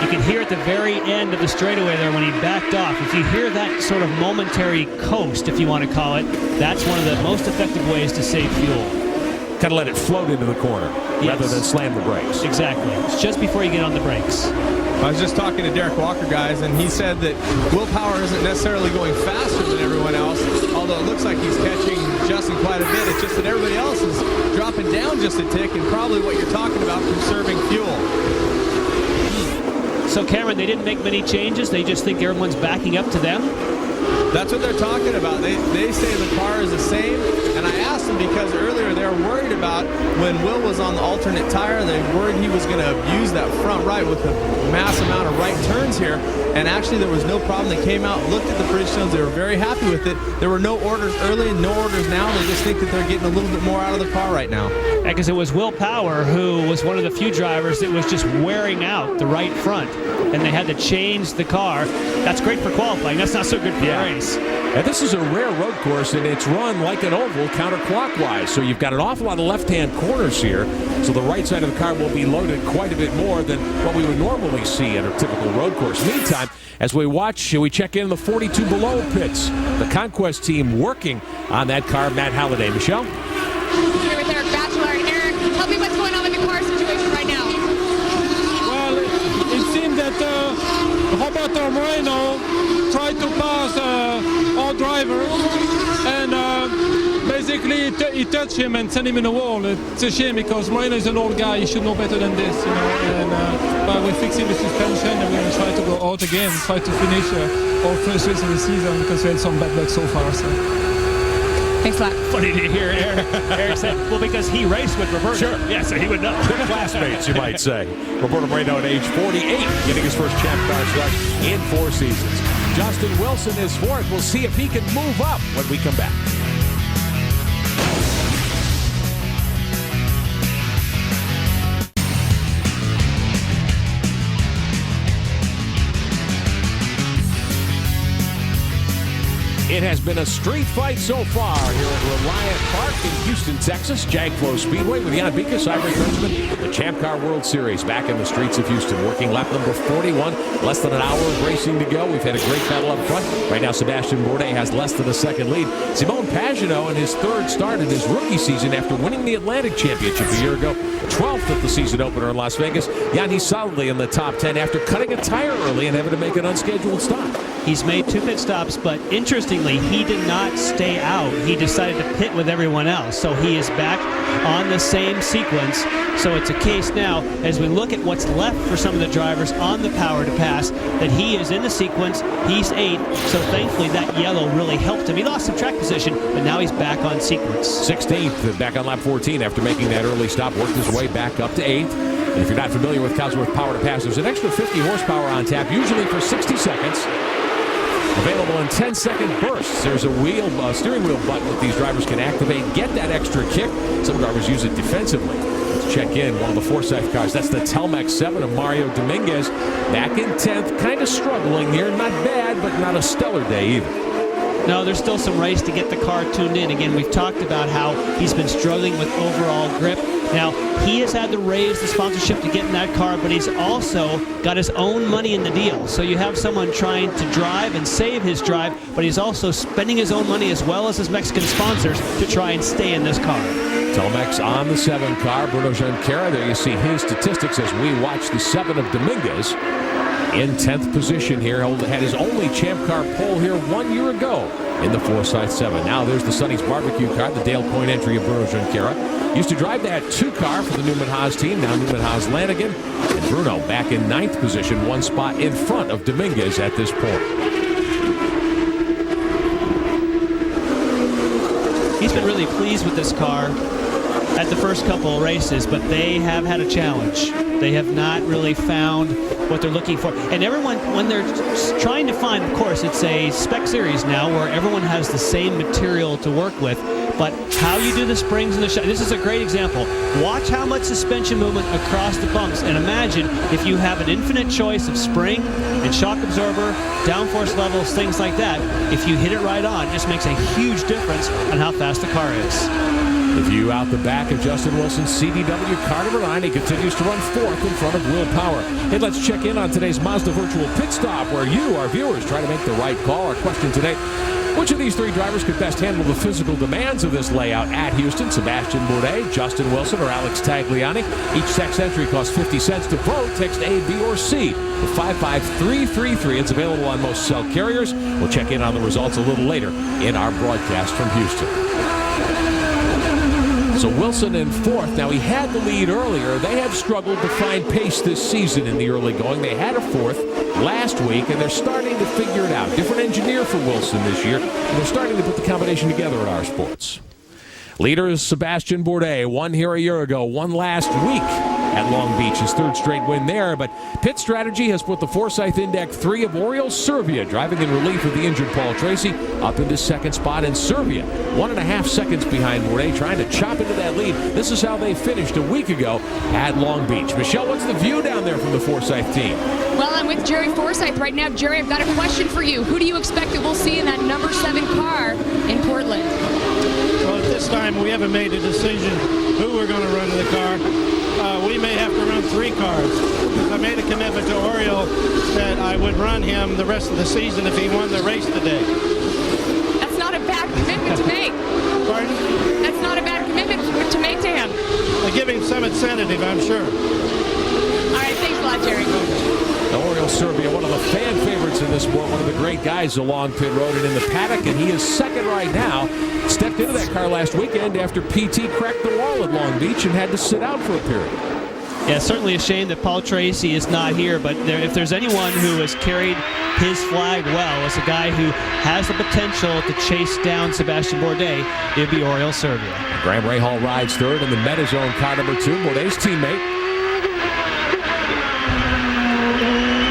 You can hear at the very end of the straightaway there when he backed off. If you hear that sort of momentary coast, if you want to call it, that's one of the most effective ways to save fuel. Kind of let it float into the corner rather than slam the brakes. Exactly. It's just before you get on the brakes. I was just talking to Derek Walker, guys, and he said that Will Power isn't necessarily going faster than everyone else, although it looks like he's catching Justin quite a bit. It's just that everybody else is dropping down just a tick, and probably what you're talking about, conserving fuel. So, Cameron, they didn't make many changes. They just think everyone's backing up to them. That's what they're talking about. They say the car is the same, and I asked them because earlier they were worried about when Will was on the alternate tire, they worried he was going to abuse that front right with the mass amount of right turns here, and actually there was no problem. They came out, looked at the Bridgestones, they were very happy with it. There were no orders early and no orders now. They just think that they're getting a little bit more out of the car right now. Yeah, because it was Will Power who was one of the few drivers that was just wearing out the right front, and they had to change the car. That's great for qualifying. That's not so good for the race. And this is a rare road course, and it's run like an oval counterclockwise. So you've got an awful lot of left-hand corners here. So the right side of the car will be loaded quite a bit more than what we would normally see at a typical road course. Meantime, as we watch, we check in the 42 below pits. The Conquest team working on that car. Matt Halliday. Michelle? Here with Eric Batchelor. Eric, tell me what's going on with the car situation right now. Well, it seems that Roberto Moreno tried to pass our driver, and basically he touched him and sent him in the wall. It's a shame because Moreno is an old guy. He should know better than this, you know. And but we're fixing the suspension, and we're going to try to go out again, try to finish our first race of the season because we had some bad luck so far. So. Thanks a lot. Funny to hear Eric say, well, because he raced with Roberto. Sure. Yeah, so he would know. They're classmates, you might say. Roberto Moreno at age 48, getting his first Champ Car start in 4 seasons. Justin Wilson is fourth. We'll see if he can move up when we come back. It has been a street fight so far here at Reliant Park in Houston, Texas. JAGFlo Speedway with Jan Bikas, Ivory Frenchman, the Champ Car World Series back in the streets of Houston. Working lap number 41, less than an hour of racing to go. We've had a great battle up front. Right now, Sebastian Bourdais has less than a second lead. Simone Pagenaud in his third start in his rookie season after winning the Atlantic Championship a year ago. 12th at the season opener in Las Vegas. Jan, he's solidly in the top 10 after cutting a tire early and having to make an unscheduled stop. He's made 2 pit stops, but interestingly, he did not stay out. He decided to pit with everyone else. So he is back on the same sequence. So it's a case now, as we look at what's left for some of the drivers on the power to pass, that he is in the sequence. He's 8th. So thankfully, that yellow really helped him. He lost some track position, but now he's back on sequence. 16th, back on lap 14 after making that early stop, worked his way back up to 8th. And if you're not familiar with Cosworth Power to Pass, there's an extra 50 horsepower on tap, usually for 60 seconds. Available in 10-second bursts. There's a steering wheel button that these drivers can activate, get that extra kick. Some drivers use it defensively. Let's check in one of the Forsyth cars. That's the Telmex 7 of Mario Dominguez. Back in 10th, kind of struggling here. Not bad, but not a stellar day either. No, there's still some race to get the car tuned in. Again, we've talked about how he's been struggling with overall grip. Now, he has had to raise the sponsorship to get in that car, but he's also got his own money in the deal. So you have someone trying to drive and save his drive, but he's also spending his own money as well as his Mexican sponsors to try and stay in this car. Telmex on the 7 car. Bruno Junqueira, there you see his statistics as we watch the 7 of Dominguez. In 10th position here, had his only Champ Car pole here 1 year ago in the Forsyth 7. Now there's the Sonny's Barbecue car, the Dale Coyne entry of Bruno Junqueira. Used to drive that 2 car for the Newman Haas team, now Newman Haas Lanigan. And Bruno back in 9th position, 1 spot in front of Dominguez at this point. He's been really pleased with this car at the first couple of races, but they have had a challenge. They have not really found what they're looking for. And everyone, when they're trying to find, of course, it's a spec series now where everyone has the same material to work with. But how you do the springs and the shock, this is a great example. Watch how much suspension movement across the bumps, and imagine if you have an infinite choice of spring and shock absorber, downforce levels, things like that. If you hit it right on, it just makes a huge difference on how fast the car is. The view out the back of Justin Wilson's CDW car number 9. He continues to run 4th in front of Will Power. Hey, let's check in on today's Mazda Virtual Pit Stop, where you, our viewers, try to make the right call. Our question today: which of these 3 drivers could best handle the physical demands of this layout at Houston? Sebastian Bourdais, Justin Wilson, or Alex Tagliani? Each text entry costs 50 cents to vote. Text A, B, or C to 55333. It's available on most cell carriers. We'll check in on the results a little later in our broadcast from Houston. So Wilson in 4th. Now, he had the lead earlier. They have struggled to find pace this season in the early going. They had a 4th last week, and they're starting starting to figure it out. Different engineer for Wilson this year, and they're starting to put the combination together at our sports. Leader is Sebastian Bourdais, won here a year ago, won last week at Long Beach, his third straight win there. But pit strategy has put the Forsyth Index 3 of Oriol Servia, driving in relief of the injured Paul Tracy, up into second spot. And Servia, 1.5 seconds behind Bourdais, trying to chop into that lead. This is how they finished a week ago at Long Beach. Michelle, what's the view down there from the Forsyth team? Well, I'm with Jerry Forsyth right now. Jerry, I've got a question for you. Who do you expect that we'll see in that number 7 car in Portland? Well, at this time, we haven't made a decision who we're going to run in the car. We may have to run 3 cars, because I made a commitment to Oriol that I would run him the rest of the season if he won the race today. That's not a bad commitment to make. Pardon? That's not a bad commitment to make to him. I give him some incentive, I'm sure. All right, thanks a lot, Jerry. Oriol Servia, one of the fan favorites in this sport, one of the great guys along pit road and in the paddock, and he is second right now. Stepped into that car last weekend after PT cracked the wall at Long Beach and had to sit out for a period. Yeah, certainly a shame that Paul Tracy is not here, but if there's anyone who has carried his flag well, it's a guy who has the potential to chase down Sebastian Bourdais, it'd be Oriol Servia. Graham Rahal rides third in the Metazone car number 2, Bourdais' teammate.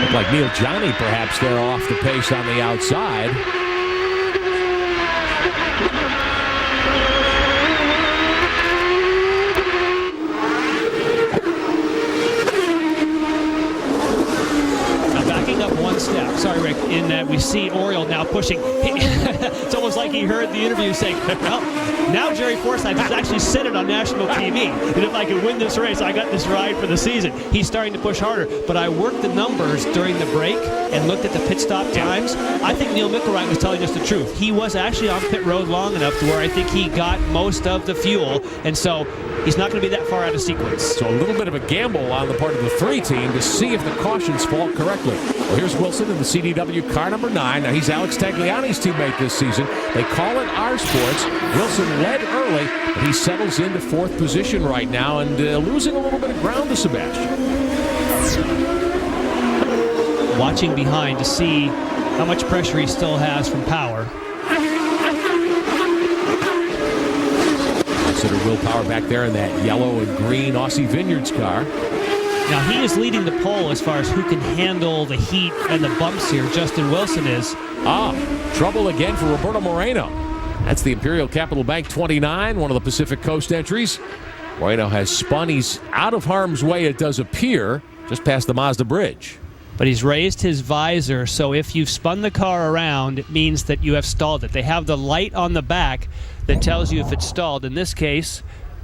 Looked like Neil Johnny perhaps there off the pace on the outside. Step. Sorry, Rick, in that we see Oriol now pushing. It's almost like he heard the interview saying, well, now Jerry Forsyth has actually said it on national TV, that if I could win this race, I got this ride for the season. He's starting to push harder, but I worked the numbers during the break and looked at the pit stop times. I think Neil Mickelwright was telling us the truth. He was actually on pit road long enough to where I think he got most of the fuel, and so he's not going to be that far out of sequence. So a little bit of a gamble on the part of the 3 team to see if the cautions fall correctly. Well, here's Wilson in the CDW car number 9. Now, he's Alex Tagliani's teammate this season. They call it our sports. Wilson led early, but he settles into 4th position right now and losing a little bit of ground to Sebastian. Watching behind to see how much pressure he still has from power. Consider Will Power back there in that yellow and green Aussie Vineyards car. Now he is leading the poll as far as who can handle the heat and the bumps here. Justin Wilson is. Trouble again for Roberto Moreno. That's the Imperial Capital Bank 29, one of the Pacific Coast entries. Moreno has spun. He's out of harm's way, it does appear, just past the Mazda bridge. But he's raised his visor, so if you've spun the car around, it means that you have stalled it. They have the light on the back that tells you if it's stalled. In this case,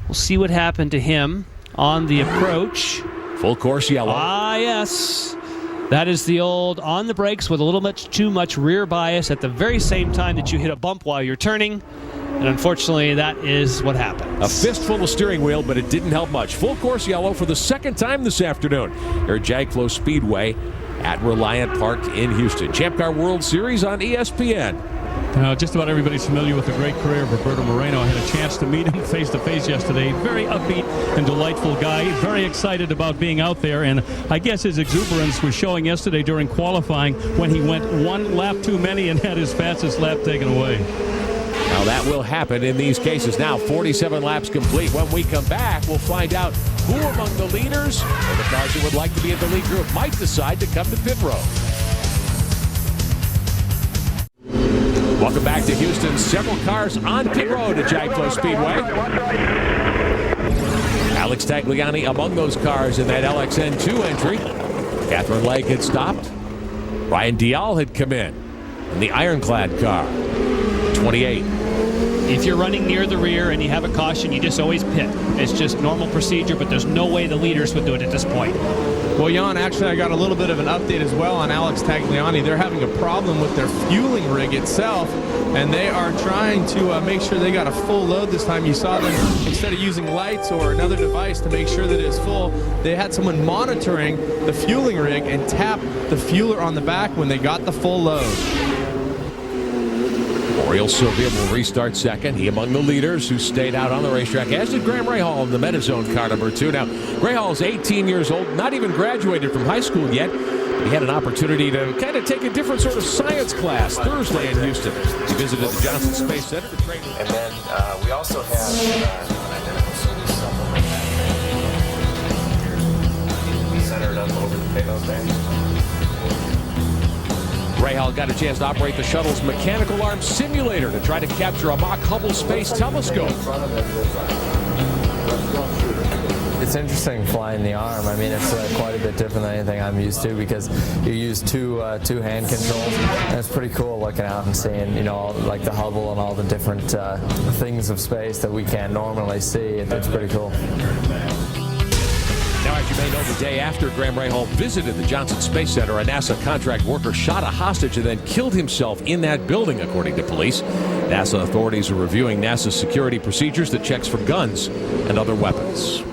we'll see what happened to him on the approach. Full course yellow. Ah, yes. That is the old on the brakes with a little too much rear bias at the very same time that you hit a bump while you're turning. And unfortunately, that is what happened. A fistful of steering wheel, but it didn't help much. Full course yellow for the second time this afternoon here at JAGFlo Speedway at Reliant Park in Houston. Champ Car World Series on ESPN. Just about everybody's familiar with the great career of Roberto Moreno. I had a chance to meet him face-to-face yesterday. Very upbeat and delightful guy. Very excited about being out there. And I guess his exuberance was showing yesterday during qualifying when he went 1 lap too many and had his fastest lap taken away. Now that will happen in these cases. Now 47 laps complete. When we come back, we'll find out who among the leaders or the cars that would like to be in the lead group might decide to come to pit road. Welcome back to Houston. Several cars on pit road at JAGFlo Speedway. Alex Tagliani among those cars in that LXN2 entry. Catherine Legge had stopped. Ryan Dial had come in the ironclad car. 28. If you're running near the rear and you have a caution, you just always pit. It's just normal procedure, but there's no way the leaders would do it at this point. Well, Jan, actually, I got a little bit of an update as well on Alex Tagliani. They're having a problem with their fueling rig itself, and they are trying to make sure they got a full load this time. You saw them, instead of using lights or another device to make sure that it's full, they had someone monitoring the fueling rig and tap the fueler on the back when they got the full load. Oriol Servia will restart second. He among the leaders who stayed out on the racetrack, as did Graham Rahal in the Metazone car number 2. Now, Rahal's 18 years old, not even graduated from high school yet. He had an opportunity to kind of take a different sort of science class Thursday in Houston. He visited the Johnson Space Center to train. And then we also have centered up over the payload bank. Rahal got a chance to operate the shuttle's mechanical arm simulator to try to capture a mock Hubble Space Telescope. It's interesting flying the arm. I mean, it's quite a bit different than anything I'm used to because you use two hand controls, and it's pretty cool looking out and seeing, you know, all, like the Hubble and all the different things of space that we can't normally see. It's pretty cool. Now, as you may know, the day after Graham Rahal visited the Johnson Space Center, a NASA contract worker shot a hostage and then killed himself in that building, according to police. NASA authorities are reviewing NASA's security procedures that checks for guns and other weapons.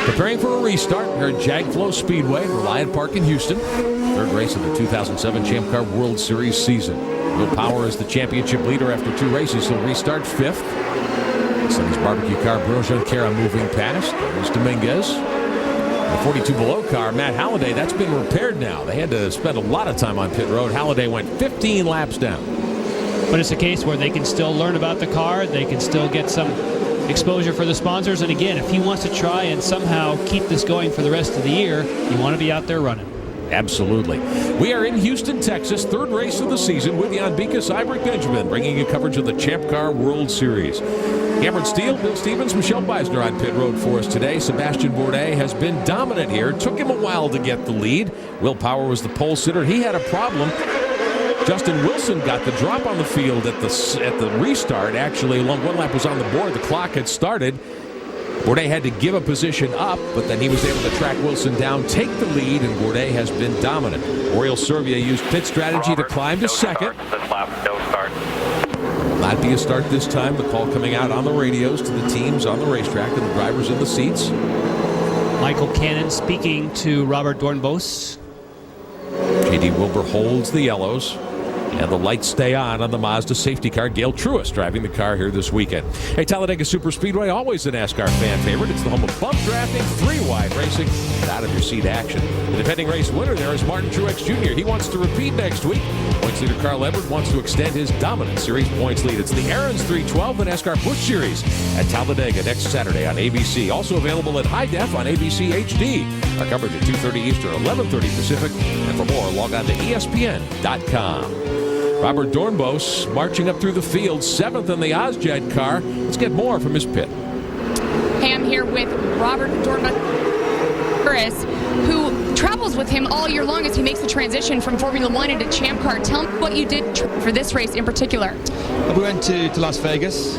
Preparing for a restart here at JAGFlo Speedway, Reliant Park in Houston. Third race of the 2007 Champ Car World Series season. Will Power is the championship leader after 2 races. He'll restart 5th. Sonny's barbecue car, Brojan Kara, moving past. There's Dominguez. The 42 below car, Matt Halliday, that's been repaired now. They had to spend a lot of time on pit road. Halliday went 15 laps down. But it's a case where they can still learn about the car. They can still get some exposure for the sponsors. And again, if he wants to try and somehow keep this going for the rest of the year, you want to be out there running. Absolutely. We are in Houston, Texas, 3rd race of the season with Jan Beekes, Ibert Benjamin, bringing you coverage of the Champ Car World Series. Cameron Steele, Bill Stevens, Michelle Beisner on pit road for us today. Sebastian Bourdais has been dominant here. Took him a while to get the lead. Will Power was the pole sitter. He had a problem. Justin Wilson got the drop on the field at the restart. Actually, one lap was on the board. The clock had started. Bourdais had to give a position up, but then he was able to track Wilson down, take the lead, and Bourdais has been dominant. Oriol Servia used pit strategy to climb to second. Not be a start this time. The call coming out on the radios to the teams on the racetrack and the drivers in the seats. Michael Cannon speaking to Robert Doornbos. J.D. Wilbur holds the yellows. And the lights stay on the Mazda safety car. Gail Truist driving the car here this weekend. Hey, Talladega Superspeedway, always a NASCAR fan favorite. It's the home of bump drafting, 3-wide racing, and out-of-your-seat action. The defending race winner there is Martin Truex Jr. He wants to repeat next week. Points leader Carl Edwards wants to extend his dominant series points lead. It's the Aaron's 312, the NASCAR Busch Series at Talladega next Saturday on ABC. Also available at high def on ABC HD. Our coverage at 2:30 Eastern, 11:30 Pacific. And for more, log on to ESPN.com. Robert Doornbos marching up through the field, 7th in the Ozjet car. Let's get more from his pit. Hey, I'm here with Robert Doornbos, who travels with him all year long as he makes the transition from Formula One into Champ Car. Tell me what you did for this race in particular. We went to Las Vegas.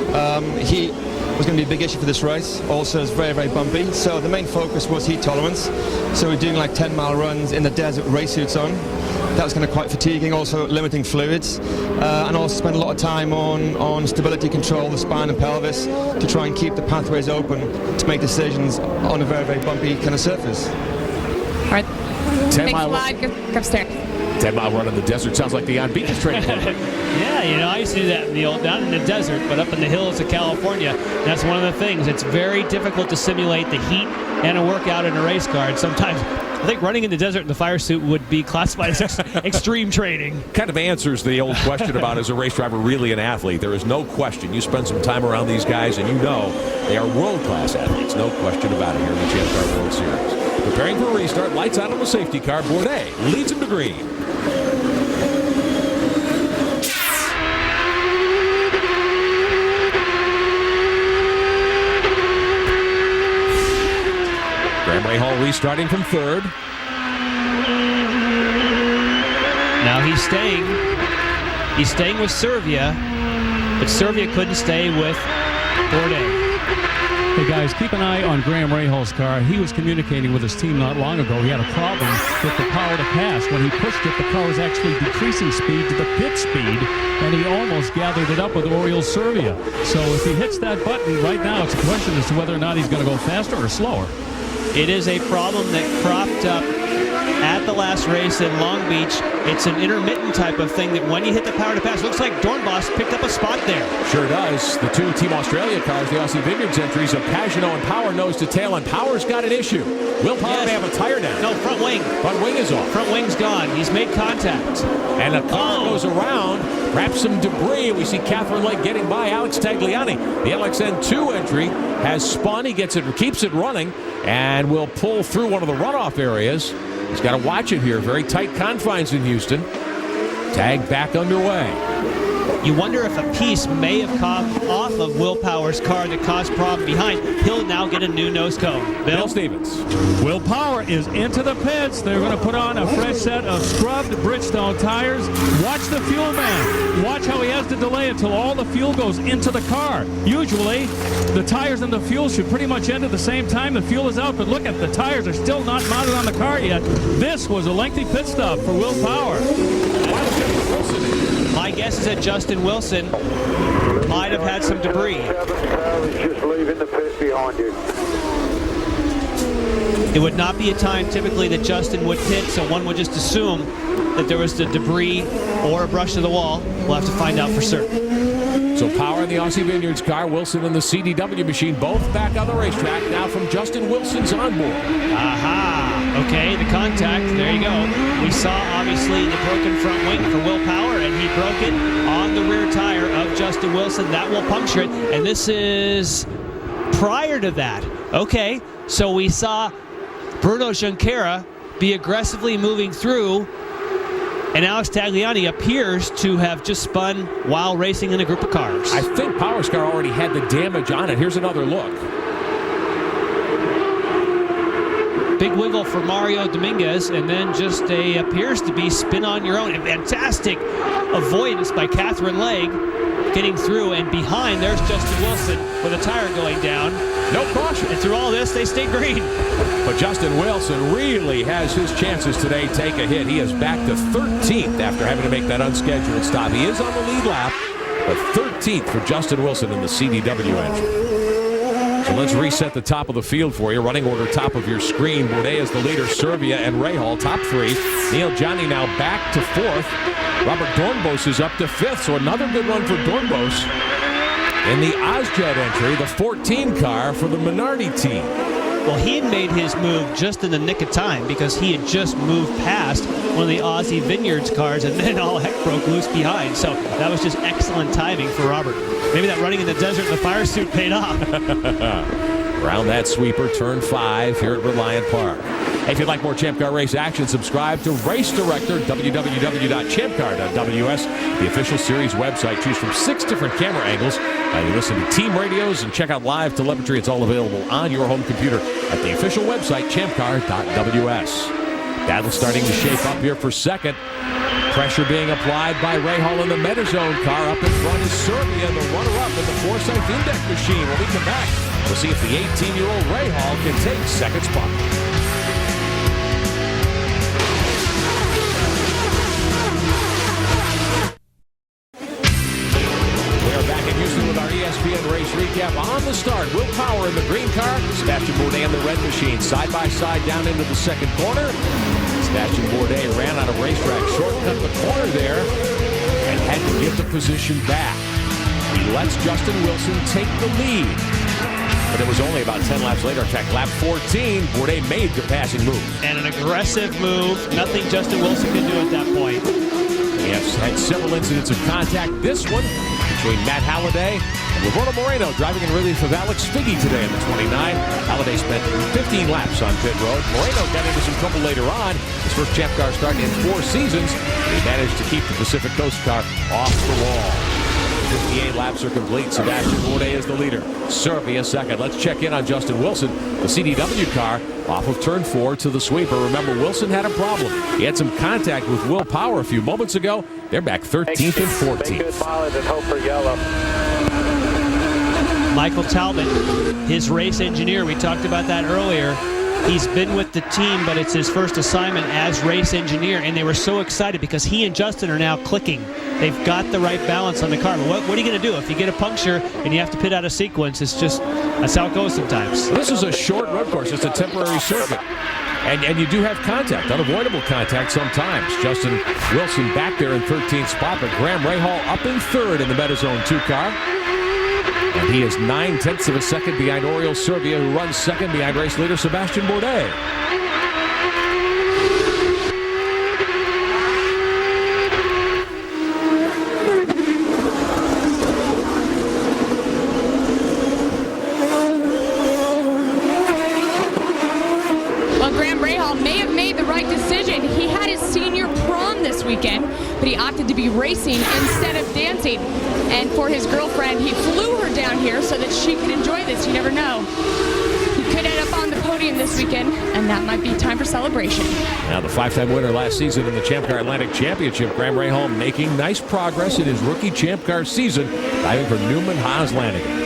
Heat was going to be a big issue for this race. Also, it's very, very bumpy. So the main focus was heat tolerance. So we're doing like 10-mile runs in the desert with race suits on. That was kind of quite fatiguing, also limiting fluids, and also spent a lot of time on stability control, the spine and pelvis, to try and keep the pathways open to make decisions on a very, very bumpy kind of surface. All right. 10-mile ride upstairs. 10-mile run in the desert sounds like the On Beekes training program. Yeah, you know, I used to do that down in the desert, but up in the hills of California. That's one of the things. It's very difficult to simulate the heat and a workout in a race car. And sometimes I think running in the desert in the fire suit would be classified as extreme training. Kind of answers the old question about, is a race driver really an athlete? There is no question. You spend some time around these guys and you know they are world-class athletes. No question about it here in the Champ Car World Series. Preparing for a restart, lights out on the safety car. Bourdais leads him to green. Graham Rahal restarting from 3rd. Now he's staying with Servia, but Servia couldn't stay with Bourdais. Hey guys, keep an eye on Graham Rahal's car. He was communicating with his team not long ago. He had a problem with the power to pass. When he pushed it, the car was actually decreasing speed to the pit speed, and he almost gathered it up with Oriol Servia. So if he hits that button right now, it's a question as to whether or not he's going to go faster or slower. It is a problem that cropped up at the last race in Long Beach. It's an intermittent type of thing that when you hit the power to pass, looks like Doornbos picked up a spot there. Sure does. The two Team Australia cars, the Aussie Vineyards entries of Pagano and Power nose to tail, and Power's got an issue. Will Power may have a tire down. No, front wing. Front wing is off. Front wing's gone. He's made contact. And the car goes around, wraps some debris. We see Catherine Lake getting by Alex Tagliani. The LXN2 entry has spun. He gets it, keeps it running, and will pull through one of the runoff areas. He's got to watch it here. Very tight confines in Houston. Tag back underway. You wonder if a piece may have come off of Will Power's car that caused problem behind. He'll now get a new nose cone. Bill Stevens. Will Power is into the pits. They're going to put on a fresh set of scrubbed Bridgestone tires. Watch the fuel man. Watch how he has to delay until all the fuel goes into the car. Usually, the tires and the fuel should pretty much end at the same time the fuel is out, but look at the tires are still not mounted on the car yet. This was a lengthy pit stop for Will Power. My guess is that Justin Wilson might have had some debris. Just leaving the pit behind you. It would not be a time typically that Justin would pit, so one would just assume that there was the debris or a brush to the wall. We'll have to find out for certain. So Power in the Aussie Vineyards car, Wilson in the CDW machine, both back on the racetrack. Now from Justin Wilson's onboard. Aha! Okay, the contact, there you go. We saw obviously the broken front wing for Will Power, and he broke it on the rear tire of Justin Wilson. That will puncture it, and this is prior to that. Okay, so we saw Bruno Junqueira be aggressively moving through, and Alex Tagliani appears to have just spun while racing in a group of cars. I think Power's car already had the damage on it. Here's another look. Big wiggle for Mario Dominguez, and then just appears to be spin on your own. A fantastic avoidance by Catherine Legge, getting through, and behind there's Justin Wilson with a tire going down. No caution. And through all this, they stay green. But Justin Wilson really has his chances today. Take a hit. He is back to 13th after having to make that unscheduled stop. He is on the lead lap, but 13th for Justin Wilson in the CDW engine. So let's reset the top of the field for you. Running order top of your screen. Bourdais is the leader. Servia and Rahal top three. Neil Johnny now back to fourth. Robert Doornbos is up to fifth. So another good run for Doornbos in the Ozjet entry, the 14 car for the Minardi team. Well, he had made his move just in the nick of time because he had just moved past one of the Aussie Vineyards cars, and then all heck broke loose behind. So that was just excellent timing for Robert. Maybe that running in the desert in the fire suit paid off. Around that sweeper, turn 5 here at Reliant Park. Hey, if you'd like more Champ Car Race action, subscribe to Race Director, www.champcar.ws, the official series website. Choose from 6 different camera angles. You listen to team radios and check out live telemetry. It's all available on your home computer at the official website, champcar.ws. Battle starting to shape up here for second. Pressure being applied by Rahal in the Metazone car. Up in front is Servia, the runner-up in the Forsyth Index machine. When we come back, we'll see if the 18-year-old Rahal can take second spot. ESPN race recap on the start. Will Power in the green car, Sebastian Bourdais in the red machine. Side by side down into the second corner. Sebastian Bourdais ran out of racetrack, shortcut the corner there, and had to get the position back. He lets Justin Wilson take the lead. But it was only about 10 laps later. In fact, lap 14, Bourdais made the passing move. And an aggressive move. Nothing Justin Wilson could do at that point. He has had several incidents of contact. This one between Matt Halliday and Roberto Moreno driving in relief of Alex Figge today in the 29. Halliday spent 15 laps on pit road. Moreno got into some trouble later on. His first Champ Car start in 4 seasons. He managed to keep the Pacific Coast car off the wall. 58 laps are complete. Sebastian Bourdais is the leader. Servia second. Let's check in on Justin Wilson. The CDW car off of turn 4 to the sweeper. Remember, Wilson had a problem. He had some contact with Will Power a few moments ago. They're back 13th and 14th. Make good mileage and hope for yellow. Michael Talbot, his race engineer, we talked about that earlier. He's been with the team, but it's his first assignment as race engineer, and they were so excited because he and Justin are now clicking. They've got the right balance on the car. But what are you going to do if you get a puncture and you have to pit out of sequence? It's just, that's how it goes sometimes. This is a short road course. It's a temporary circuit. And you do have contact, unavoidable contact sometimes. Justin Wilson back there in 13th spot, but Graham Rahal up in third in the MetaZone 2 car. And he is 9/10 of a second behind Oriol Servia, who runs second behind race leader Sebastian Bourdais. Weekend, but he opted to be racing instead of dancing. And for his girlfriend, he flew her down here so that she could enjoy this. You never know. He could end up on the podium this weekend, and that might be time for celebration. Now, the 5-time winner last season in the Champ Car Atlantic Championship, Graham Rahal, making nice progress in his rookie Champ Car season, driving for Newman Haas Lanigan.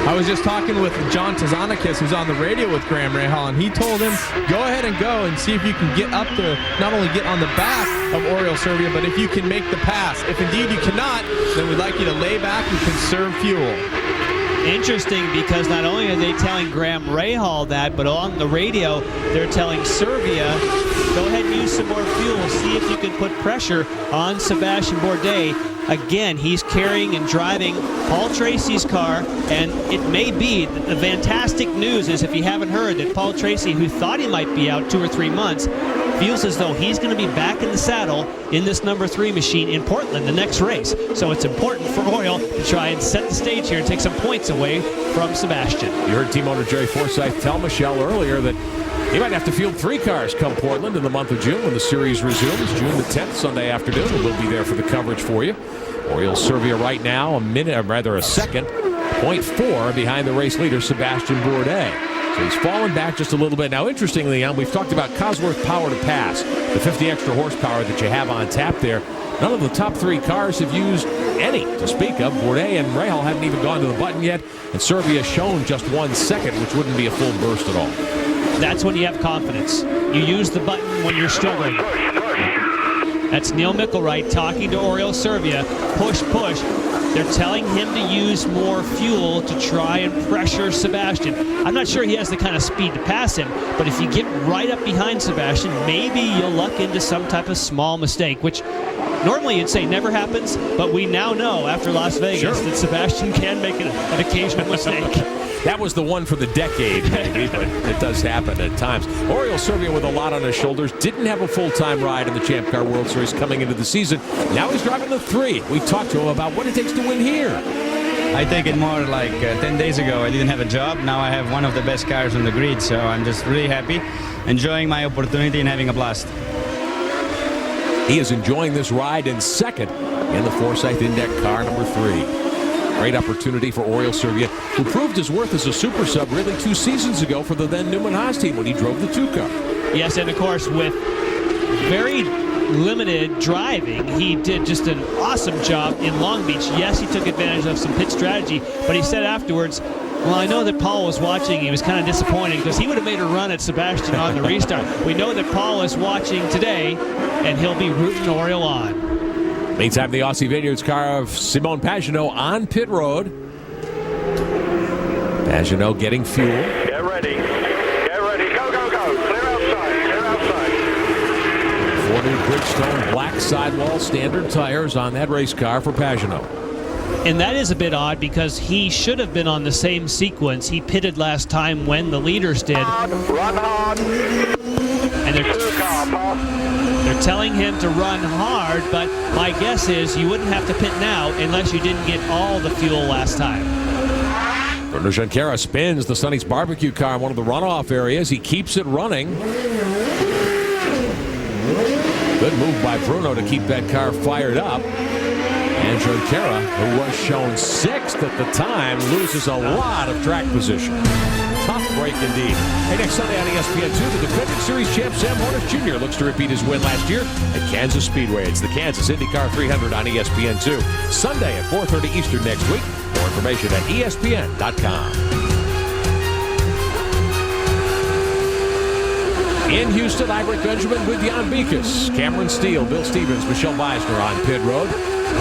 I was just talking with John Tazanikis, who's on the radio with Graham Rahal, and he told him, go ahead and go and see if you can get up to, not only get on the back of Oriol Servia, but if you can make the pass. If indeed you cannot, then we'd like you to lay back and conserve fuel. Interesting, because not only are they telling Graham Rahal that, but on the radio, they're telling Servia, go ahead and use some more fuel. See if you can put pressure on Sebastian Bourdais. Again, he's carrying and driving Paul Tracy's car, and it may be the fantastic news is, if you haven't heard, that Paul Tracy, who thought he might be out 2 or 3 months, feels as though he's going to be back in the saddle in this number 3 machine in Portland the next race. So it's important for Oriol to try and set the stage here and take some points away from Sebastian. You heard team owner Jerry Forsythe tell Michelle earlier that he might have to field 3 cars come Portland in the month of June when the series resumes. June the 10th, Sunday afternoon, and we'll be there for the coverage for you. Oriol Servia right now a second, 0.4 behind the race leader Sebastian Bourdais. So he's fallen back just a little bit. Now, interestingly, we've talked about Cosworth power to pass, the 50 extra horsepower that you have on tap there. None of the top 3 cars have used any to speak of. Bourdais and Rahal haven't even gone to the button yet, and Servia shown just 1 second, which wouldn't be a full burst at all. That's when you have confidence. You use the button when you're struggling. That's Neil Mickelwright talking to Oriol Servia. Push, push. They're telling him to use more fuel to try and pressure Sebastian. I'm not sure he has the kind of speed to pass him, but if you get right up behind Sebastian, maybe you'll luck into some type of small mistake, which normally you'd say never happens, but we now know after Las Vegas that Sebastian can make an occasional mistake. That was the one for the decade, maybe, but it does happen at times. Oriol Servia with a lot on his shoulders. Didn't have a full-time ride in the Champ Car World Series coming into the season. Now he's driving the 3. We talked to him about what it takes to win here. I take it more like 10 days ago. I didn't have a job. Now I have one of the best cars on the grid, so I'm just really happy, enjoying my opportunity and having a blast. He is enjoying this ride in second in the Forsythe Index car number 3. Great opportunity for Oriol Servia, who proved his worth as a super sub really 2 seasons ago for the then Newman Haas team when he drove the 2 car. Yes, and of course with very limited driving, he did just an awesome job in Long Beach. Yes, he took advantage of some pit strategy, but he said afterwards, well, I know that Paul was watching. He was kind of disappointed because he would have made a run at Sebastian on the restart. We know that Paul is watching today, and he'll be rooting Oriol on. Meantime, the Aussie Vineyards car of Simon Pagenaud on pit road. Pagenaud getting fuel. Get ready. Get ready. Go, go, go. Clear outside. Clear outside. 40 Bridgestone black sidewall standard tires on that race car for Pagenaud. And that is a bit odd because he should have been on the same sequence. He pitted last time when the leaders did. Run hard. And they're telling him to run hard, but my guess is you wouldn't have to pit now unless you didn't get all the fuel last time. Bruno Junqueira spins the Sonny's barbecue car in one of the runoff areas. He keeps it running. Good move by Bruno to keep that car fired up. And Junqueira, who was shown 6th at the time, loses a lot of track position. Tough break indeed. Hey, next Sunday on ESPN2, the defending series champ Sam Hornish Jr. looks to repeat his win last year at Kansas Speedway. It's the Kansas IndyCar 300 on ESPN2. Sunday at 4:30 Eastern next week. More information at ESPN.com. In Houston, Iverick Benjamin with Jan Beekes, Cameron Steele, Bill Stevens, Michelle Beisner on pit road.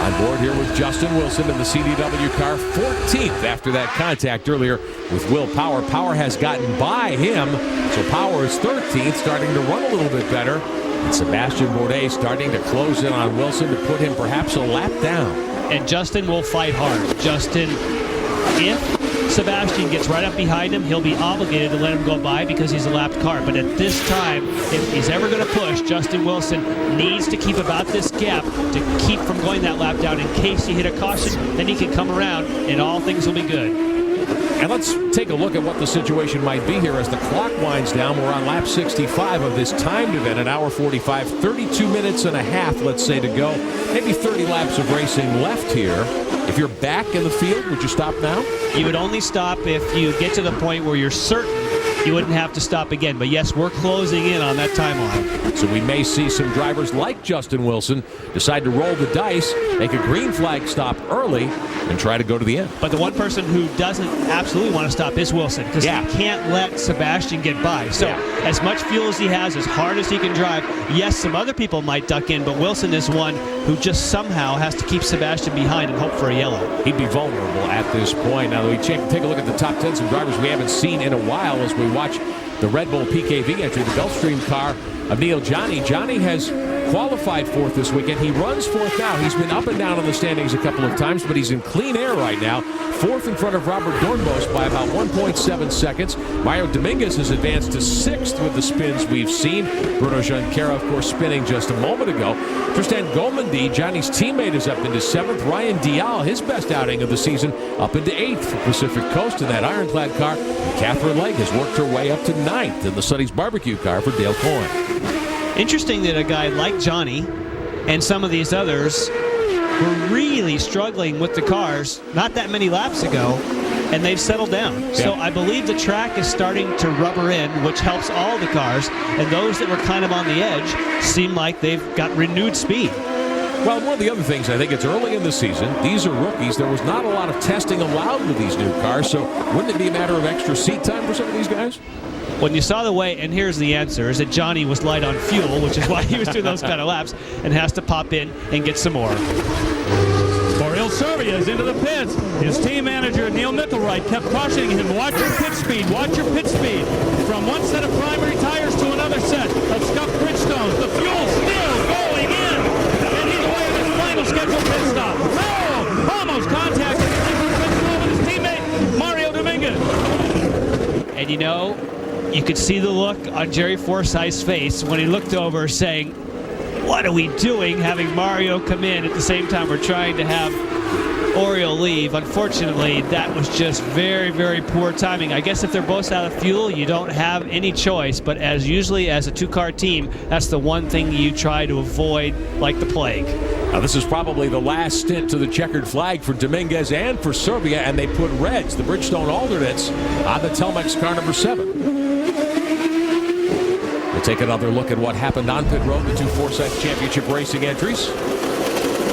On board here with Justin Wilson in the CDW car, 14th after that contact earlier with Will Power. Power has gotten by him, so Power is 13th, starting to run a little bit better. And Sebastian Bourdais starting to close in on Wilson to put him perhaps a lap down. And Justin will fight hard. Justin, if Sebastian gets right up behind him, he'll be obligated to let him go by because he's a lapped car. But at this time, if he's ever going to push, Justin Wilson needs to keep about this gap to keep from going that lap down. In case you hit a caution, then he can come around and all things will be good. And let's take a look at what the situation might be here as the clock winds down. We're on lap 65 of this timed event, an hour 45, 32 minutes and a half, let's say, to go. Maybe 30 laps of racing left here. If you're back in the field, would you stop now? You would only stop if you get to the point where you're certain you wouldn't have to stop again. But yes, we're closing in on that timeline. So we may see some drivers like Justin Wilson decide to roll the dice, make a green flag stop early, and try to go to the end. But the one person who doesn't absolutely want to stop is Wilson, because he can't let Sebastian get by. So as much fuel as he has, as hard as he can drive, yes, some other people might duck in, but Wilson is one who just somehow has to keep Sebastian behind and hope for a yellow. He'd be vulnerable at this point. Now, we take a look at the top 10, some drivers we haven't seen in a while as we watch the Red Bull PKV entry, the Gulfstream car of Neil Johnny. Johnny has qualified fourth this weekend. He runs fourth now. He's been up and down in the standings a couple of times, but he's in clean air right now. Fourth in front of Robert Doornbos by about 1.7 seconds. Mario Dominguez has advanced to sixth with the spins we've seen. Bruno Junqueira, of course, spinning just a moment ago. Tristan Golmandi, Johnny's teammate, is up into seventh. Ryan Dial, his best outing of the season, up into eighth for Pacific Coast in that ironclad car. And Catherine Legge has worked her way up to ninth in the Sonny's Barbecue car for Dale Coyne. Interesting that a guy like Johnny and some of these others were really struggling with the cars not that many laps ago, and they've settled down. Yeah. So I believe the track is starting to rubber in, which helps all the cars, and those that were kind of on the edge seem like they've got renewed speed. Well, one of the other things, I think it's early in the season. These are rookies. There was not a lot of testing allowed with these new cars, so wouldn't it be a matter of extra seat time for some of these guys? When you saw the way, and here's the answer, is that Johnny was light on fuel, which is why he was doing those kind of laps, and has to pop in and get some more. Oriol Servia is into the pits. His team manager, Neil Mickelwright, kept cautioning him, watch your pit speed, watch your pit speed. From one set of primary tires to another set of scuffed Bridgestones. The fuel still going in, and he's away with his final scheduled pit stop. Oh, almost contacted with his teammate, Mario Dominguez. And you know, you could see the look on Jerry Forsythe's face when he looked over saying, what are we doing having Mario come in at the same time we're trying to have Oriol leave? Unfortunately, that was just very, very poor timing. I guess if they're both out of fuel, you don't have any choice, but as usually as a two-car team, that's the one thing you try to avoid like the plague. Now, this is probably the last stint to the checkered flag for Dominguez and for Serbia, and they put Reds, the Bridgestone alternates, on the Telmex car number 7. We'll take another look at what happened on pit road, the two Forsythe Championship racing entries.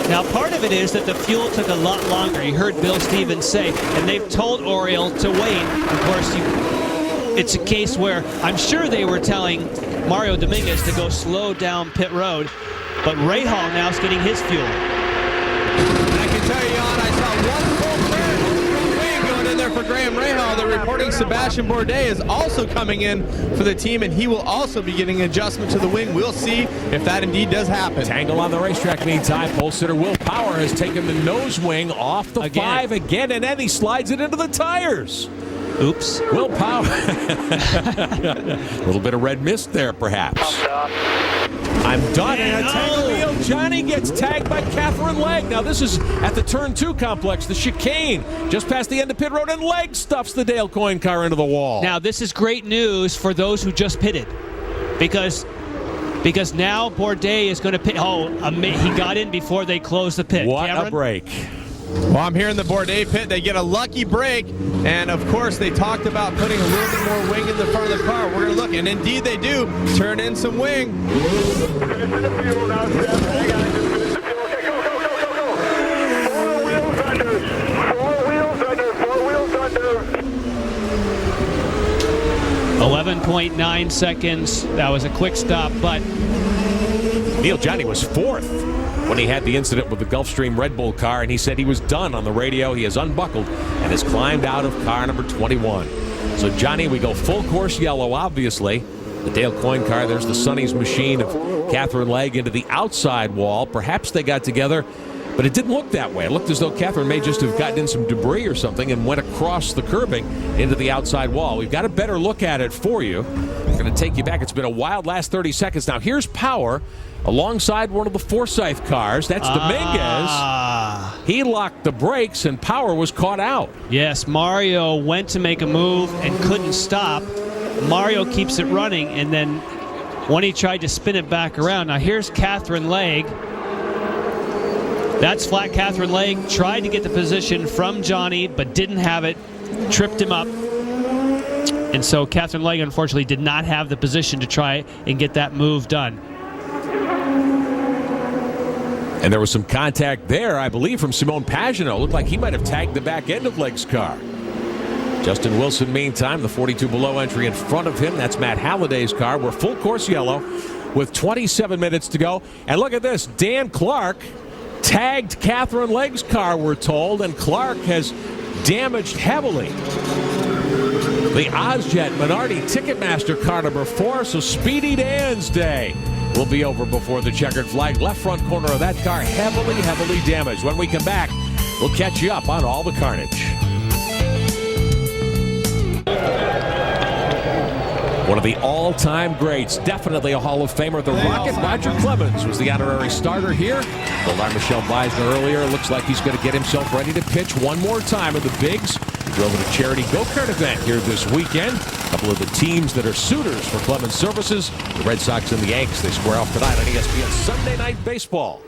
Now, part of it is that the fuel took a lot longer. You heard Bill Stevens say, and they've told Oriol to wait. Of course, it's a case where I'm sure they were telling Mario Dominguez to go slow down pit road, but Rahal now is getting his fuel. I can tell you, Jan, I saw one full turn wing going in there for Graham Rahal. They're reporting Sebastian Bourdais is also coming in for the team, and he will also be getting an adjustment to the wing. We'll see if that indeed does happen. Tangle on the racetrack meantime. Pole sitter Will Power has taken the nose wing off the 5 again, and then he slides it into the tires. Oops. Will Power. A little bit of red mist there, perhaps. I'm done. And a tangle wheel. Johnny gets tagged by Catherine Legge. Now, this is at the Turn 2 complex, the chicane, just past the end of pit road, and Legge stuffs the Dale Coyne car into the wall. Now, this is great news for those who just pitted, because now Bourdais is going to pit. Oh, he got in before they closed the pit. What Cameron? a break. Well, I'm here in the Bourdais pit. They get a lucky break, and of course they talked about putting a little bit more wing in the front of the car. We're going to look, and indeed they do. Turn in some wing. 11.9 seconds. That was a quick stop, but Neil Johnny was 4th. when he had the incident with the Gulfstream Red Bull car, and he said he was done on the radio. He has unbuckled and has climbed out of car number 21. So, Johnny, we go full course yellow, obviously. The Dale Coyne car, there's the Sonny's machine of Catherine Legge into the outside wall. Perhaps they got together, but it didn't look that way. It looked as though Catherine may just have gotten in some debris or something and went across the curbing into the outside wall. We've got a better look at it for you. We're going to take you back. It's been a wild last 30 seconds. Now, here's Power alongside one of the Forsyth cars. That's Dominguez. He locked the brakes, and Power was caught out. Yes, Mario went to make a move and couldn't stop. Mario keeps it running, and then when he tried to spin it back around. Now, here's Catherine Legge. That's flat. Catherine Legge tried to get the position from Johnny, but didn't have it, tripped him up. And so Catherine Legge, unfortunately, did not have the position to try and get that move done. And there was some contact there, I believe, from Simone Pagenaud. Looked like he might have tagged the back end of Legge's car. Justin Wilson, meantime, the 42 below entry in front of him. That's Matt Halliday's car. We're full course yellow with 27 minutes to go. And look at this. Dan Clark tagged Catherine Legge's car, we're told, and Clark has damaged heavily the Ozjet Minardi Ticketmaster car number 4. So Speedy Dan's day will be over before the checkered flag. Left front corner of that car heavily damaged. When we come back, we'll catch you up on all the carnage. One of the all-time greats, definitely a Hall of Famer, the Rocket. Roger Clemens was the honorary starter here. Told our Michelle Beisner earlier, looks like he's going to get himself ready to pitch one more time in the bigs. He drove at a charity go-kart event here this weekend. A couple of the teams that are suitors for Clemens' services, the Red Sox and the Yanks, they square off tonight on ESPN Sunday Night Baseball.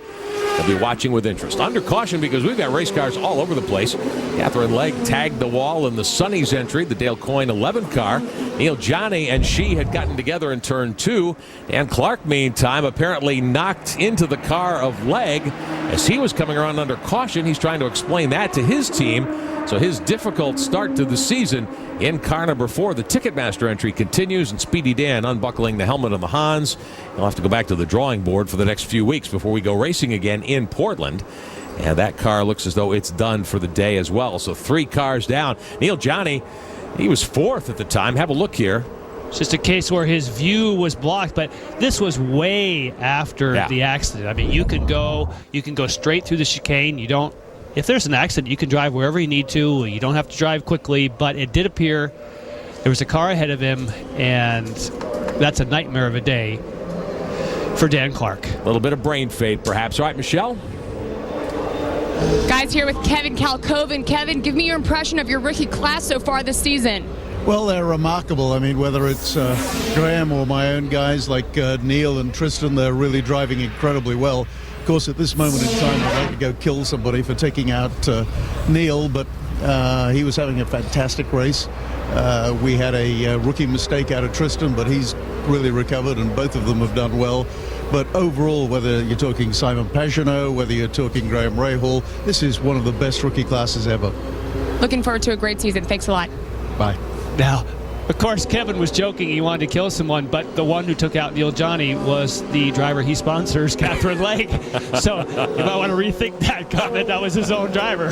They'll be watching with interest. Under caution because we've got race cars all over the place. Catherine Legge tagged the wall in the Sonny's entry, the Dale Coyne 11 car. Neil Johnny and she had gotten together in turn 2. And Clark, meantime, apparently knocked into the car of Legge as he was coming around under caution. He's trying to explain that to his team. So his difficult start to the season in car number 4. The Ticketmaster entry continues, and Speedy Dan unbuckling the helmet on the Hans. He'll have to go back to the drawing board for the next few weeks before we go racing again in Portland. And that car looks as though it's done for the day as well. So 3 cars down. Neil Johnny, he was 4th at the time. Have a look here. It's just a case where his view was blocked, but this was way after the accident. I mean, you can go straight through the chicane. You don't. If there's an accident, you can drive wherever you need to. You don't have to drive quickly, but it did appear there was a car ahead of him, and that's a nightmare of a day for Dan Clark. A little bit of brain fade, perhaps. All right, Michelle? Guys, here with Kevin Kalkoven. Kevin, give me your impression of your rookie class so far this season. Well, they're remarkable. I mean, whether it's Graham or my own guys like Neil and Tristan, they're really driving incredibly well. Of course, at this moment in time, I'd like to go kill somebody for taking out Neil, but he was having a fantastic race. We had a rookie mistake out of Tristan, but he's really recovered, and both of them have done well. But overall, whether you're talking Simon Pagenaud, whether you're talking Graham Rahal, this is one of the best rookie classes ever. Looking forward to a great season. Thanks a lot. Bye. Now, of course, Kevin was joking he wanted to kill someone, but the one who took out Neil Johnny was the driver he sponsors, Catherine Legge. So you might want to rethink that comment. That was his own driver.